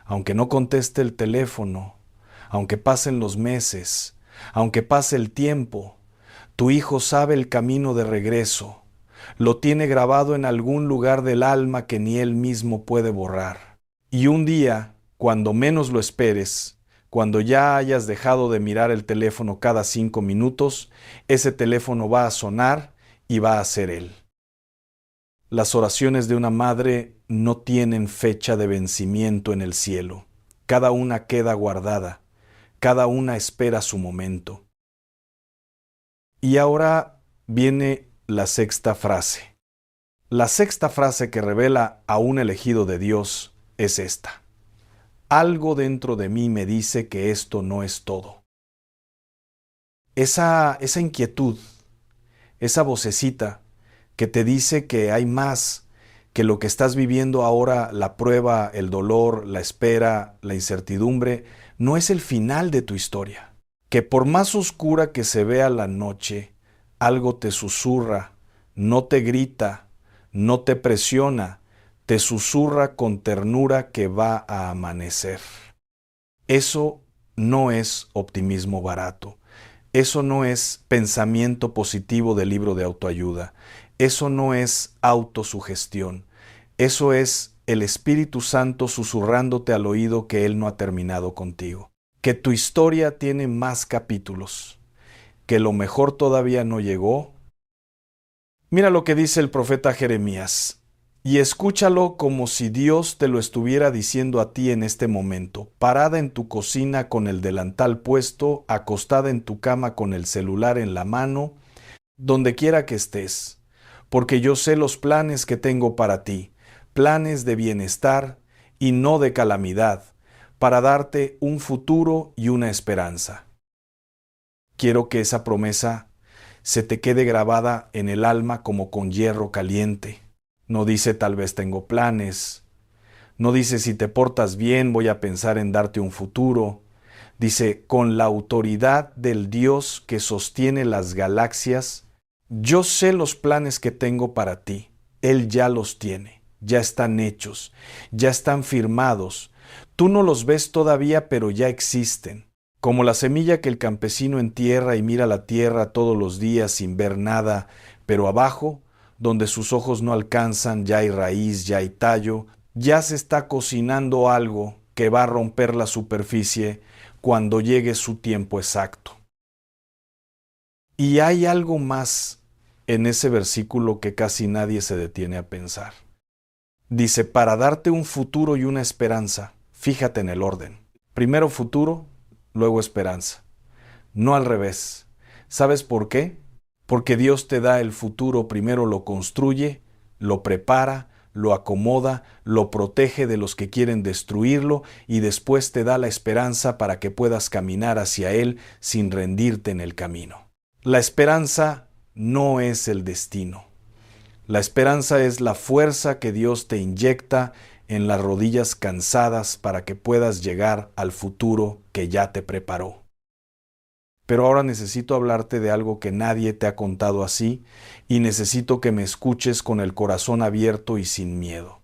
Aunque no conteste el teléfono, aunque pasen los meses, aunque pase el tiempo, tu hijo sabe el camino de regreso. Lo tiene grabado en algún lugar del alma que ni él mismo puede borrar. Y un día, cuando menos lo esperes, Cuando ya hayas dejado de mirar el teléfono cada 5 minutos, ese teléfono va a sonar y va a ser él. Las oraciones de una madre no tienen fecha de vencimiento en el cielo. Cada una queda guardada. Cada una espera su momento. Y ahora viene la sexta frase. La sexta frase que revela a un elegido de Dios es esta: algo dentro de mí me dice que esto no es todo. Esa inquietud, esa vocecita que te dice que hay más, que lo que estás viviendo ahora, la prueba, el dolor, la espera, la incertidumbre, no es el final de tu historia. Que por más oscura que se vea la noche, algo te susurra, no te grita, no te presiona, te susurra con ternura que va a amanecer. Eso no es optimismo barato. Eso no es pensamiento positivo del libro de autoayuda. Eso no es autosugestión. Eso es el Espíritu Santo susurrándote al oído que Él no ha terminado contigo. Que tu historia tiene más capítulos. Que lo mejor todavía no llegó. Mira lo que dice el profeta Jeremías. Y escúchalo como si Dios te lo estuviera diciendo a ti en este momento, parada en tu cocina con el delantal puesto, acostada en tu cama con el celular en la mano, donde quiera que estés, porque yo sé los planes que tengo para ti, planes de bienestar y no de calamidad, para darte un futuro y una esperanza. Quiero que esa promesa se te quede grabada en el alma como con hierro caliente. No dice tal vez tengo planes. No dice si te portas bien voy a pensar en darte un futuro. Dice con la autoridad del Dios que sostiene las galaxias, yo sé los planes que tengo para ti. Él ya los tiene, ya están hechos, ya están firmados. Tú no los ves todavía, pero ya existen. Como la semilla que el campesino entierra y mira la tierra todos los días sin ver nada, pero abajo, donde sus ojos no alcanzan, ya hay raíz, ya hay tallo, ya se está cocinando algo que va a romper la superficie cuando llegue su tiempo exacto. Y hay algo más en ese versículo que casi nadie se detiene a pensar. Dice, para darte un futuro y una esperanza, fíjate en el orden. Primero futuro, luego esperanza. No al revés. ¿Sabes por qué? Porque Dios te da el futuro, primero lo construye, lo prepara, lo acomoda, lo protege de los que quieren destruirlo y después te da la esperanza para que puedas caminar hacia Él sin rendirte en el camino. La esperanza no es el destino. La esperanza es la fuerza que Dios te inyecta en las rodillas cansadas para que puedas llegar al futuro que ya te preparó. Pero ahora necesito hablarte de algo que nadie te ha contado así y necesito que me escuches con el corazón abierto y sin miedo.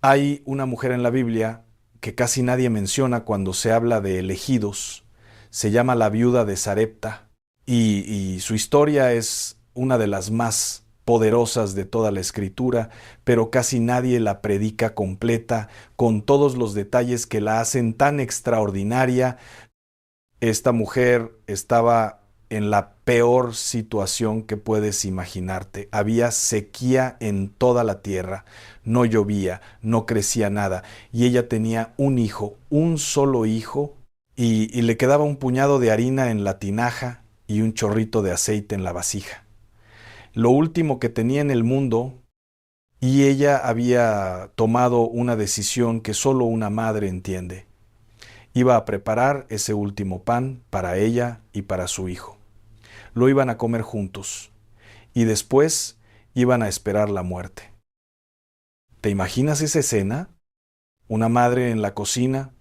Hay una mujer en la Biblia que casi nadie menciona cuando se habla de elegidos. Se llama la viuda de Sarepta y su historia es una de las más poderosas de toda la Escritura, pero casi nadie la predica completa con todos los detalles que la hacen tan extraordinaria. Esta mujer estaba en la peor situación que puedes imaginarte. Había sequía en toda la tierra, no llovía, no crecía nada, y ella tenía un hijo, un solo hijo, y le quedaba un puñado de harina en la tinaja y un chorrito de aceite en la vasija. Lo último que tenía en el mundo, y ella había tomado una decisión que solo una madre entiende. Iba a preparar ese último pan para ella y para su hijo. Lo iban a comer juntos y después iban a esperar la muerte. ¿Te imaginas esa escena? Una madre en la cocina,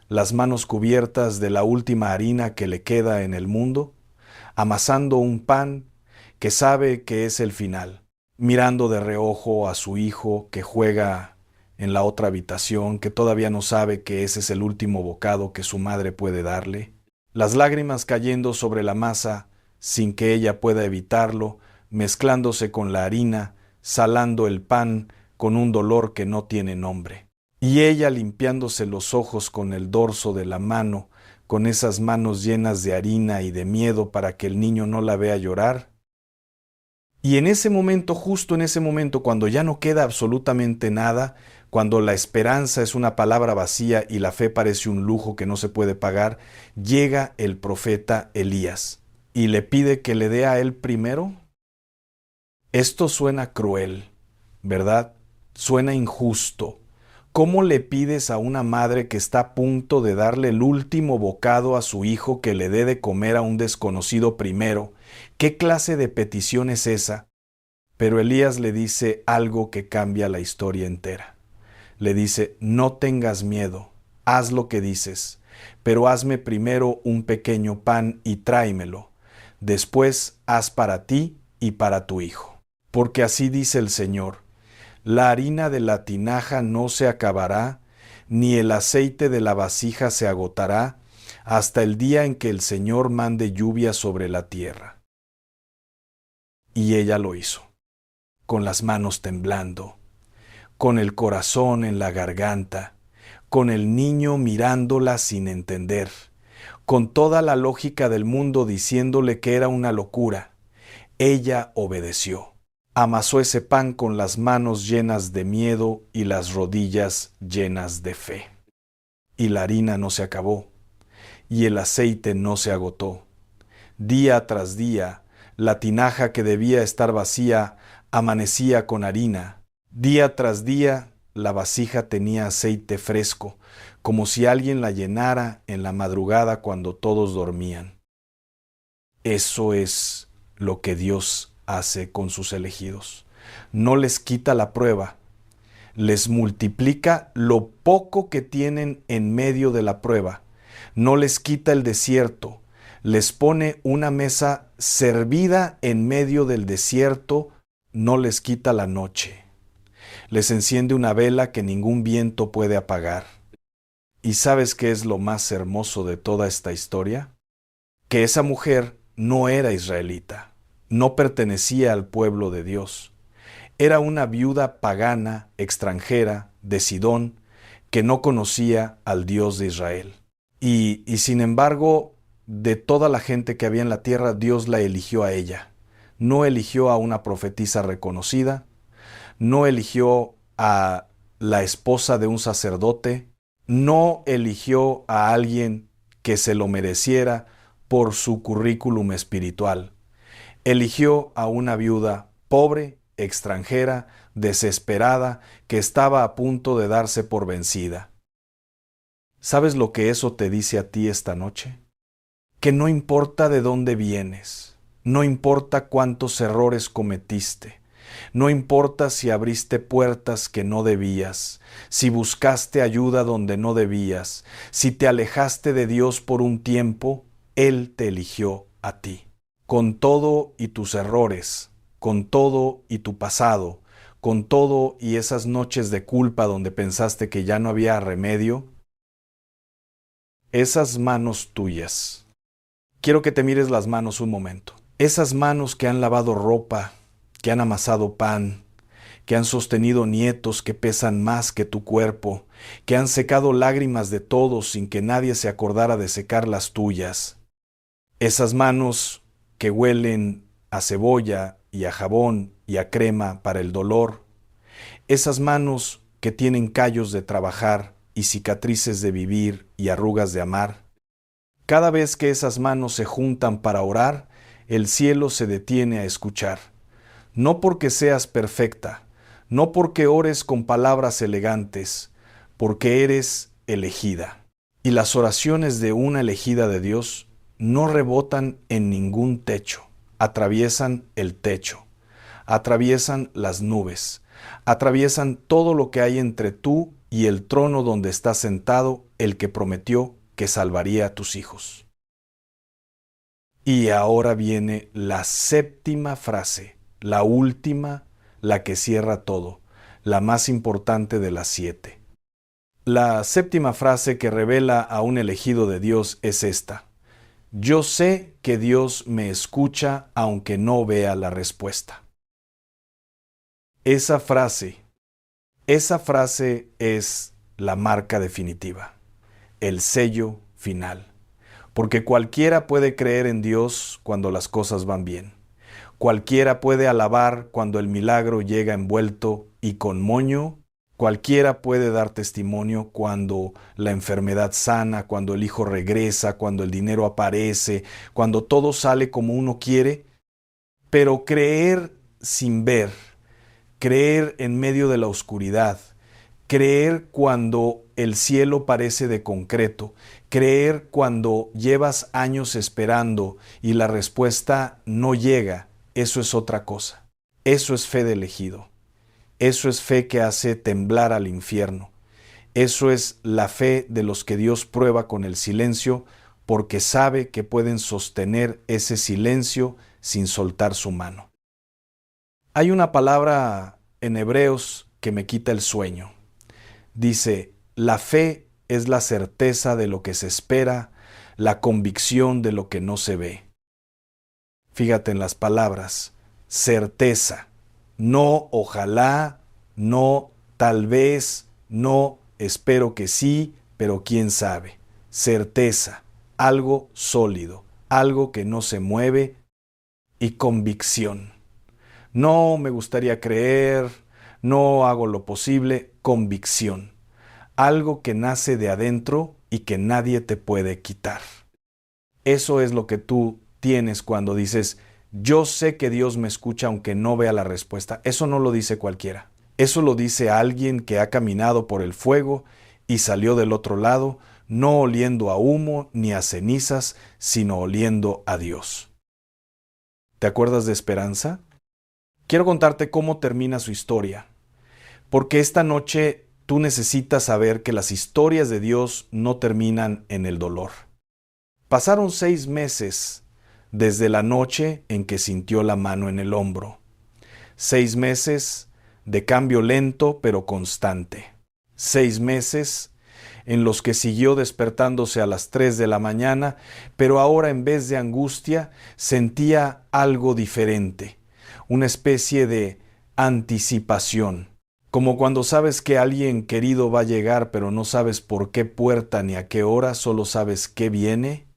las manos cubiertas de la última harina que le queda en el mundo, amasando un pan que sabe que es el final, mirando de reojo a su hijo que juega en la otra habitación, que todavía no sabe que ese es el último bocado que su madre puede darle, las lágrimas cayendo sobre la masa sin que ella pueda evitarlo, mezclándose con la harina, salando el pan con un dolor que no tiene nombre. Y ella, limpiándose los ojos con el dorso de la mano, con esas manos llenas de harina y de miedo para que el niño no la vea llorar. Y en ese momento, justo en ese momento, cuando ya no queda absolutamente nada, cuando la esperanza es una palabra vacía y la fe parece un lujo que no se puede pagar, llega el profeta Elías y le pide que le dé a él primero. Esto suena cruel, ¿verdad? Suena injusto. ¿Cómo le pides a una madre que está a punto de darle el último bocado a su hijo que le dé de comer a un desconocido primero? ¿Qué clase de petición es esa? Pero Elías le dice algo que cambia la historia entera. Le dice, no tengas miedo, haz lo que dices, pero hazme primero un pequeño pan y tráemelo. Después haz para ti y para tu hijo. Porque así dice el Señor, la harina de la tinaja no se acabará, ni el aceite de la vasija se agotará, hasta el día en que el Señor mande lluvia sobre la tierra. Y ella lo hizo, con las manos temblando, con el corazón en la garganta, con el niño mirándola sin entender, con toda la lógica del mundo diciéndole que era una locura. Ella obedeció. Amasó ese pan con las manos llenas de miedo y las rodillas llenas de fe. Y la harina no se acabó, y el aceite no se agotó. Día tras día, la tinaja que debía estar vacía amanecía con harina. Día tras día, la vasija tenía aceite fresco, como si alguien la llenara en la madrugada cuando todos dormían. Eso es lo que Dios hace con sus elegidos. No les quita la prueba, les multiplica lo poco que tienen en medio de la prueba. No les quita el desierto, les pone una mesa servida en medio del desierto, no les quita la noche. Les enciende una vela que ningún viento puede apagar. ¿Y sabes qué es lo más hermoso de toda esta historia? Que esa mujer no era israelita, no pertenecía al pueblo de Dios. Era una viuda pagana, extranjera, de Sidón, que no conocía al Dios de Israel. Y sin embargo, de toda la gente que había en la tierra, Dios la eligió a ella. No eligió a una profetisa reconocida, no eligió a la esposa de un sacerdote, no eligió a alguien que se lo mereciera por su currículum espiritual. Eligió a una viuda pobre, extranjera, desesperada, que estaba a punto de darse por vencida. ¿Sabes lo que eso te dice a ti esta noche? Que no importa de dónde vienes, no importa cuántos errores cometiste, no importa si abriste puertas que no debías, si buscaste ayuda donde no debías, si te alejaste de Dios por un tiempo, Él te eligió a ti. Con todo y tus errores, con todo y tu pasado, con todo y esas noches de culpa donde pensaste que ya no había remedio, esas manos tuyas. Quiero que te mires las manos un momento. Esas manos que han lavado ropa, que han amasado pan, que han sostenido nietos que pesan más que tu cuerpo, que han secado lágrimas de todos sin que nadie se acordara de secar las tuyas. Esas manos que huelen a cebolla y a jabón y a crema para el dolor. Esas manos que tienen callos de trabajar y cicatrices de vivir y arrugas de amar. Cada vez que esas manos se juntan para orar, el cielo se detiene a escuchar. No porque seas perfecta, no porque ores con palabras elegantes, porque eres elegida. Y las oraciones de una elegida de Dios no rebotan en ningún techo, atraviesan el techo, atraviesan las nubes, atraviesan todo lo que hay entre tú y el trono donde está sentado el que prometió que salvaría a tus hijos. Y ahora viene la séptima frase, la última, la que cierra todo, la más importante de las 7. La séptima frase que revela a un elegido de Dios es esta: yo sé que Dios me escucha aunque no vea la respuesta. Esa frase es la marca definitiva, el sello final. Porque cualquiera puede creer en Dios cuando las cosas van bien. Cualquiera puede alabar cuando el milagro llega envuelto y con moño. Cualquiera puede dar testimonio cuando la enfermedad sana, cuando el hijo regresa, cuando el dinero aparece, cuando todo sale como uno quiere. Pero creer sin ver, creer en medio de la oscuridad, creer cuando el cielo parece de concreto, creer cuando llevas años esperando y la respuesta no llega, eso es otra cosa. Eso es fe de elegido. Eso es fe que hace temblar al infierno. Eso es la fe de los que Dios prueba con el silencio porque sabe que pueden sostener ese silencio sin soltar su mano. Hay una palabra en Hebreos que me quita el sueño. Dice, la fe es la certeza de lo que se espera, la convicción de lo que no se ve. Fíjate en las palabras, certeza, no ojalá, no tal vez, no espero que sí, pero quién sabe. Certeza, algo sólido, algo que no se mueve, y convicción. No me gustaría creer, no hago lo posible, convicción. Algo que nace de adentro y que nadie te puede quitar. Eso es lo que tú tienes cuando dices, yo sé que Dios me escucha aunque no vea la respuesta. Eso no lo dice cualquiera. Eso lo dice alguien que ha caminado por el fuego y salió del otro lado, no oliendo a humo ni a cenizas, sino oliendo a Dios. ¿Te acuerdas de Esperanza? Quiero contarte cómo termina su historia, porque esta noche tú necesitas saber que las historias de Dios no terminan en el dolor. Pasaron 6 meses desde la noche en que sintió la mano en el hombro. 6 meses de cambio lento pero constante. 6 meses en los que siguió despertándose a las 3 de la mañana, pero ahora en vez de angustia sentía algo diferente, una especie de anticipación. Como cuando sabes que alguien querido va a llegar, pero no sabes por qué puerta ni a qué hora, solo sabes que viene.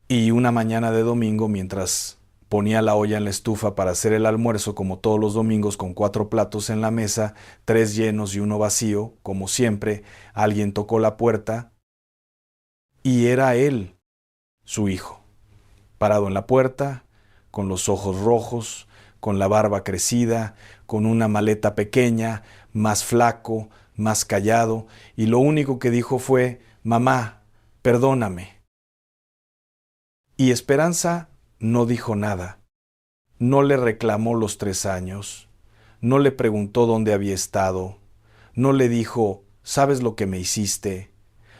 Y una mañana de domingo, mientras ponía la olla en la estufa para hacer el almuerzo, como todos los domingos, con 4 platos en la mesa, 3 llenos y 1 vacío, como siempre, alguien tocó la puerta y era él, su hijo, parado en la puerta, con los ojos rojos, con la barba crecida, con una maleta pequeña, más flaco, más callado, y lo único que dijo fue, «Mamá, perdóname». Y Esperanza no dijo nada. No le reclamó los 3 años, no le preguntó dónde había estado, no le dijo, «¿Sabes lo que me hiciste?»,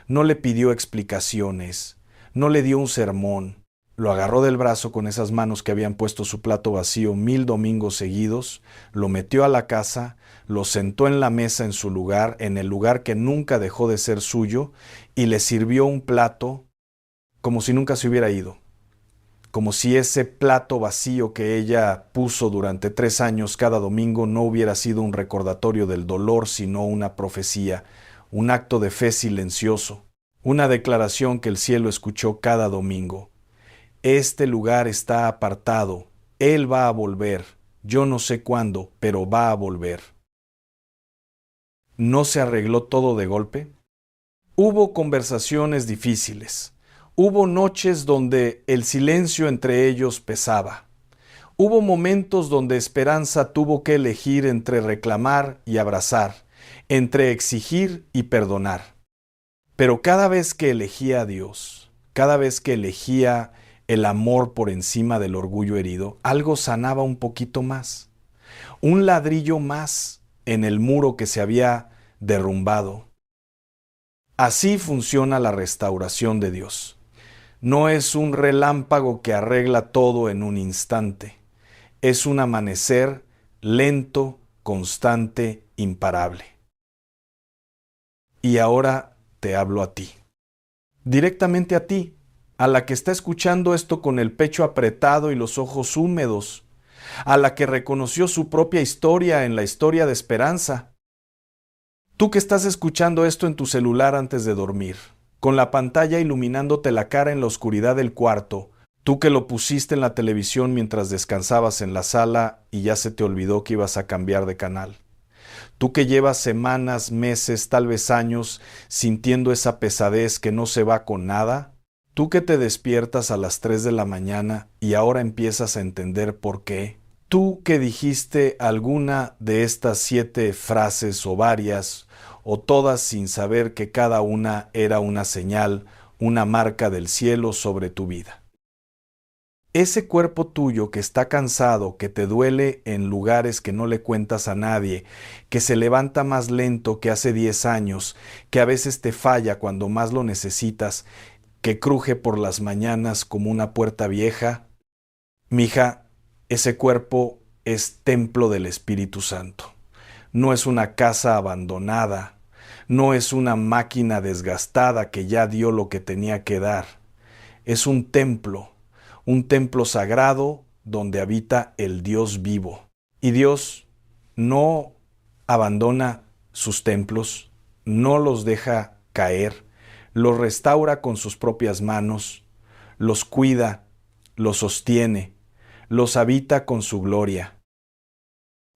no le pidió explicaciones, no le dio un sermón. Lo agarró del brazo con esas manos que habían puesto su plato vacío 1000 domingos seguidos, lo metió a la casa, lo sentó en la mesa en su lugar, en el lugar que nunca dejó de ser suyo, y le sirvió un plato como si nunca se hubiera ido. Como si ese plato vacío que ella puso durante 3 años cada domingo no hubiera sido un recordatorio del dolor, sino una profecía, un acto de fe silencioso, una declaración que el cielo escuchó cada domingo. Este lugar está apartado, Él va a volver, yo no sé cuándo, pero va a volver. ¿No se arregló todo de golpe? Hubo conversaciones difíciles. Hubo noches donde el silencio entre ellos pesaba. Hubo momentos donde Esperanza tuvo que elegir entre reclamar y abrazar, entre exigir y perdonar. Pero cada vez que elegía a Dios, cada vez que elegía el amor por encima del orgullo herido, algo sanaba un poquito más. Un ladrillo más en el muro que se había derrumbado. Así funciona la restauración de Dios. No es un relámpago que arregla todo en un instante. Es un amanecer lento, constante, imparable. Y ahora te hablo a ti. Directamente a ti, a la que está escuchando esto con el pecho apretado y los ojos húmedos, a la que reconoció su propia historia en la historia de Esperanza. Tú que estás escuchando esto en tu celular antes de dormir, con la pantalla iluminándote la cara en la oscuridad del cuarto, tú que lo pusiste en la televisión mientras descansabas en la sala y ya se te olvidó que ibas a cambiar de canal. Tú que llevas semanas, meses, tal vez años, sintiendo esa pesadez que no se va con nada. Tú que te despiertas a las 3 de la mañana y ahora empiezas a entender por qué. Tú que dijiste alguna de estas 7 frases o varias, o todas sin saber que cada una era una señal, una marca del cielo sobre tu vida. Ese cuerpo tuyo que está cansado, que te duele en lugares que no le cuentas a nadie, que se levanta más lento que hace 10 años, que a veces te falla cuando más lo necesitas, que cruje por las mañanas como una puerta vieja. Mija, ese cuerpo es templo del Espíritu Santo. No es una casa abandonada, no es una máquina desgastada que ya dio lo que tenía que dar. Es un templo sagrado donde habita el Dios vivo. Y Dios no abandona sus templos, no los deja caer, los restaura con sus propias manos, los cuida, los sostiene, los habita con su gloria.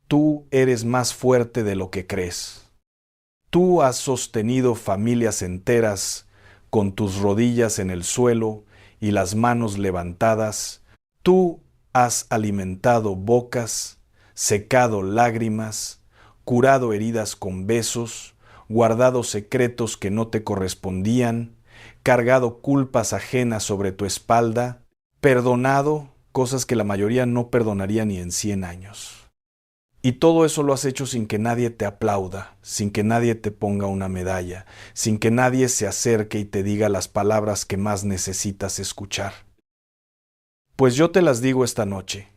Tú eres más fuerte de lo que crees. Tú has sostenido familias enteras con tus rodillas en el suelo y las manos levantadas. Tú has alimentado bocas, secado lágrimas, curado heridas con besos, guardado secretos que no te correspondían, cargado culpas ajenas sobre tu espalda, perdonado cosas que la mayoría no perdonaría ni en 100 años. Y todo eso lo has hecho sin que nadie te aplauda, sin que nadie te ponga una medalla, sin que nadie se acerque y te diga las palabras que más necesitas escuchar. Pues yo te las digo esta noche,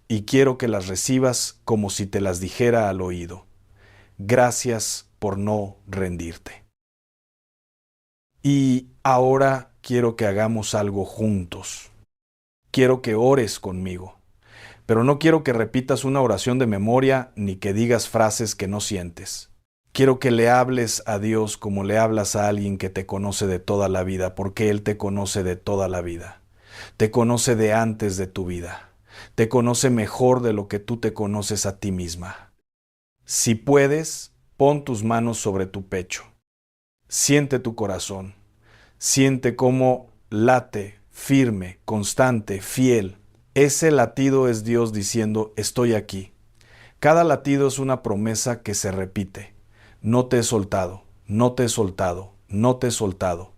y quiero que las recibas como si te las dijera al oído. Gracias por no rendirte. Y ahora quiero que hagamos algo juntos. Quiero que ores conmigo. Pero no quiero que repitas una oración de memoria ni que digas frases que no sientes. Quiero que le hables a Dios como le hablas a alguien que te conoce de toda la vida, porque Él te conoce de toda la vida. Te conoce de antes de tu vida. Te conoce mejor de lo que tú te conoces a ti misma. Si puedes, pon tus manos sobre tu pecho. Siente tu corazón. Siente cómo late, firme, constante, fiel. Ese latido es Dios diciendo, estoy aquí. Cada latido es una promesa que se repite. No te he soltado, no te he soltado, no te he soltado.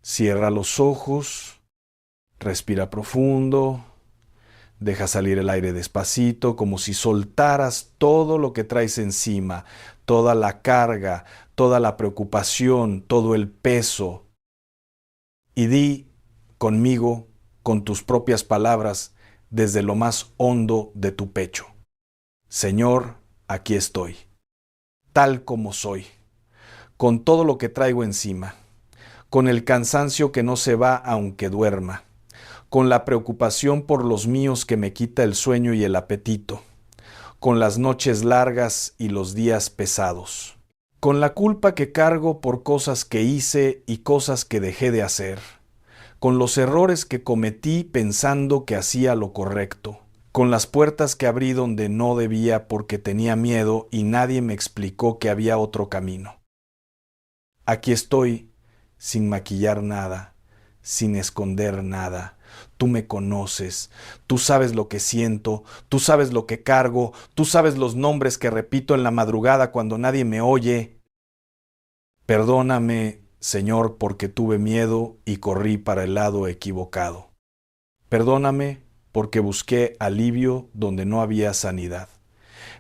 Cierra los ojos, respira profundo, deja salir el aire despacito, como si soltaras todo lo que traes encima, toda la carga, toda la preocupación, todo el peso. Y di conmigo, con tus propias palabras, desde lo más hondo de tu pecho. Señor, aquí estoy, tal como soy, con todo lo que traigo encima, con el cansancio que no se va aunque duerma, con la preocupación por los míos que me quita el sueño y el apetito, con las noches largas y los días pesados, con la culpa que cargo por cosas que hice y cosas que dejé de hacer, con los errores que cometí pensando que hacía lo correcto, con las puertas que abrí donde no debía porque tenía miedo y nadie me explicó que había otro camino. Aquí estoy, sin maquillar nada, sin esconder nada. Tú me conoces, tú sabes lo que siento, tú sabes lo que cargo, tú sabes los nombres que repito en la madrugada cuando nadie me oye. Perdóname, Señor, porque tuve miedo y corrí para el lado equivocado. Perdóname porque busqué alivio donde no había sanidad.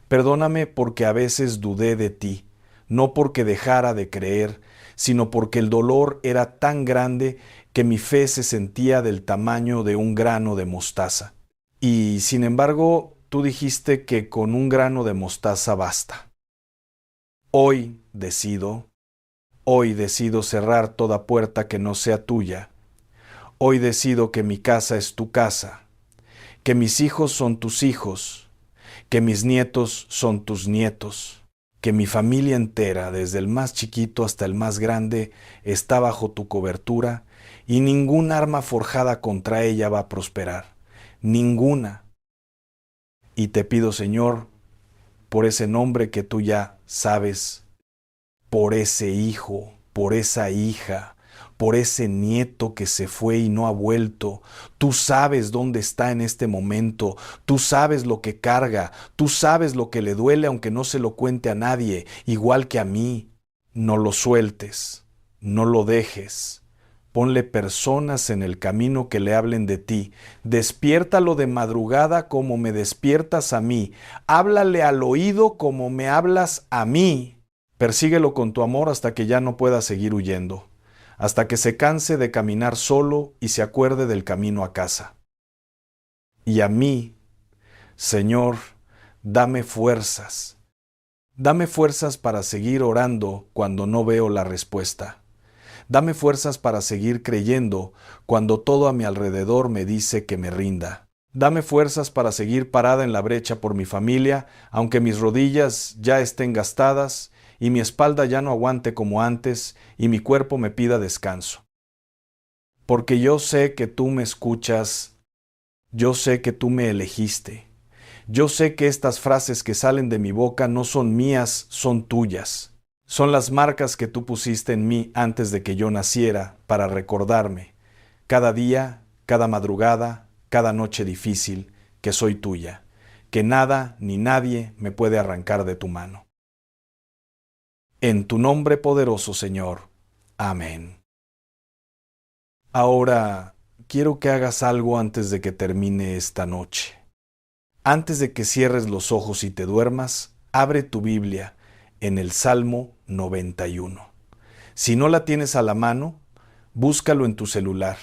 Perdóname porque a veces dudé de ti, no porque dejara de creer, sino porque el dolor era tan grande que mi fe se sentía del tamaño de un grano de mostaza. Y sin embargo, tú dijiste que con un grano de mostaza basta. Hoy decido cerrar toda puerta que no sea tuya. Hoy decido que mi casa es tu casa, que mis hijos son tus hijos, que mis nietos son tus nietos, que mi familia entera, desde el más chiquito hasta el más grande, está bajo tu cobertura y ningún arma forjada contra ella va a prosperar. Ninguna. Y te pido, Señor, por ese nombre que tú ya sabes, por ese hijo, por esa hija, por ese nieto que se fue y no ha vuelto. Tú sabes dónde está en este momento, tú sabes lo que carga, tú sabes lo que le duele aunque no se lo cuente a nadie, igual que a mí. No lo sueltes, no lo dejes. Ponle personas en el camino que le hablen de ti. Despiértalo de madrugada como me despiertas a mí. Háblale al oído como me hablas a mí. Persíguelo con tu amor hasta que ya no pueda seguir huyendo, hasta que se canse de caminar solo y se acuerde del camino a casa. Y a mí, Señor, dame fuerzas. Dame fuerzas para seguir orando cuando no veo la respuesta. Dame fuerzas para seguir creyendo cuando todo a mi alrededor me dice que me rinda. Dame fuerzas para seguir parada en la brecha por mi familia, aunque mis rodillas ya estén gastadas y mi espalda ya no aguante como antes y mi cuerpo me pida descanso. Porque yo sé que tú me escuchas, yo sé que tú me elegiste, yo sé que estas frases que salen de mi boca no son mías, son tuyas. Son las marcas que tú pusiste en mí antes de que yo naciera para recordarme, cada día, cada madrugada, cada noche difícil, que soy tuya, que nada ni nadie me puede arrancar de tu mano. En tu nombre poderoso, Señor. Amén. Ahora, quiero que hagas algo antes de que termine esta noche. Antes de que cierres los ojos y te duermas, abre tu Biblia en el Salmo 91. Si no la tienes a la mano, búscalo en tu celular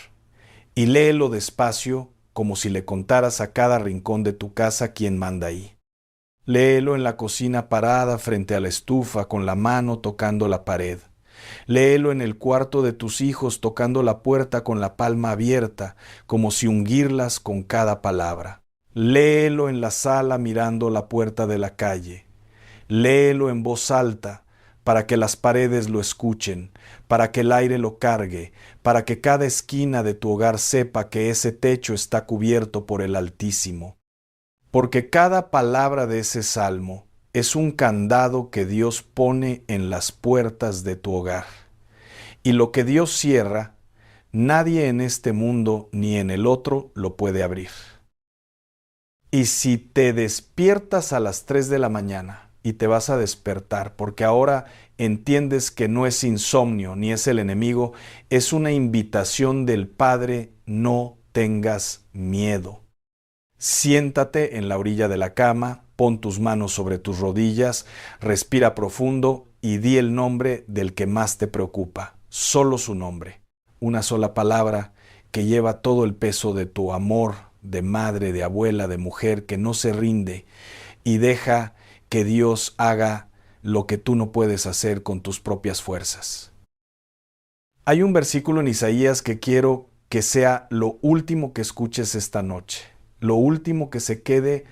y léelo despacio como si le contaras a cada rincón de tu casa quién manda ahí. Léelo en la cocina parada frente a la estufa con la mano tocando la pared. Léelo en el cuarto de tus hijos tocando la puerta con la palma abierta, como si ungirlas con cada palabra. Léelo en la sala mirando la puerta de la calle. Léelo en voz alta para que las paredes lo escuchen, para que el aire lo cargue, para que cada esquina de tu hogar sepa que ese techo está cubierto por el Altísimo. Porque cada palabra de ese salmo es un candado que Dios pone en las puertas de tu hogar. Y lo que Dios cierra, nadie en este mundo ni en el otro lo puede abrir. Y si te despiertas a las 3 de la mañana y te vas a despertar, porque ahora entiendes que no es insomnio ni es el enemigo, es una invitación del Padre, no tengas miedo. Siéntate en la orilla de la cama, pon tus manos sobre tus rodillas, respira profundo y di el nombre del que más te preocupa, solo su nombre. Una sola palabra que lleva todo el peso de tu amor, de madre, de abuela, de mujer, que no se rinde y deja que Dios haga lo que tú no puedes hacer con tus propias fuerzas. Hay un versículo en Isaías que quiero que sea lo último que escuches esta noche. Lo último que se quede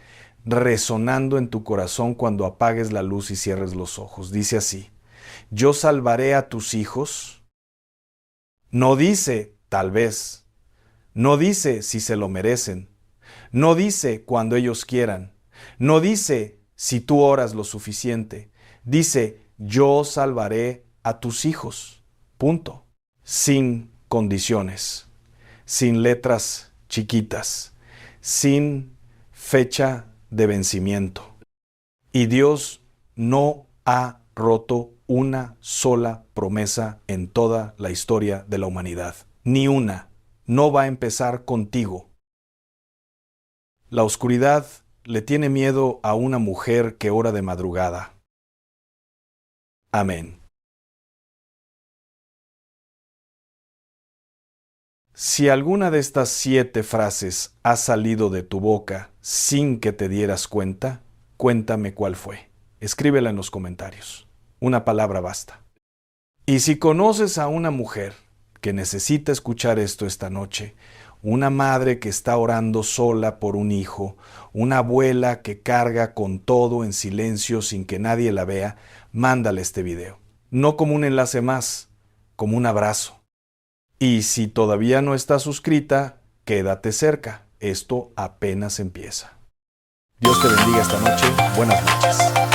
resonando en tu corazón cuando apagues la luz y cierres los ojos. Dice así: yo salvaré a tus hijos. No dice tal vez, no dice si se lo merecen, no dice cuando ellos quieran, no dice si tú oras lo suficiente, dice yo salvaré a tus hijos. Punto. Sin condiciones, sin letras chiquitas, sin fecha de vencimiento. Y Dios no ha roto una sola promesa en toda la historia de la humanidad. Ni una. No va a empezar contigo. La oscuridad le tiene miedo a una mujer que ora de madrugada. Amén. Si alguna de estas 7 frases ha salido de tu boca sin que te dieras cuenta, cuéntame cuál fue. Escríbela en los comentarios. Una palabra basta. Y si conoces a una mujer que necesita escuchar esto esta noche, una madre que está orando sola por un hijo, una abuela que carga con todo en silencio sin que nadie la vea, mándale este video. No como un enlace más, como un abrazo. Y si todavía no estás suscrita, quédate cerca. Esto apenas empieza. Dios te bendiga esta noche. Buenas noches.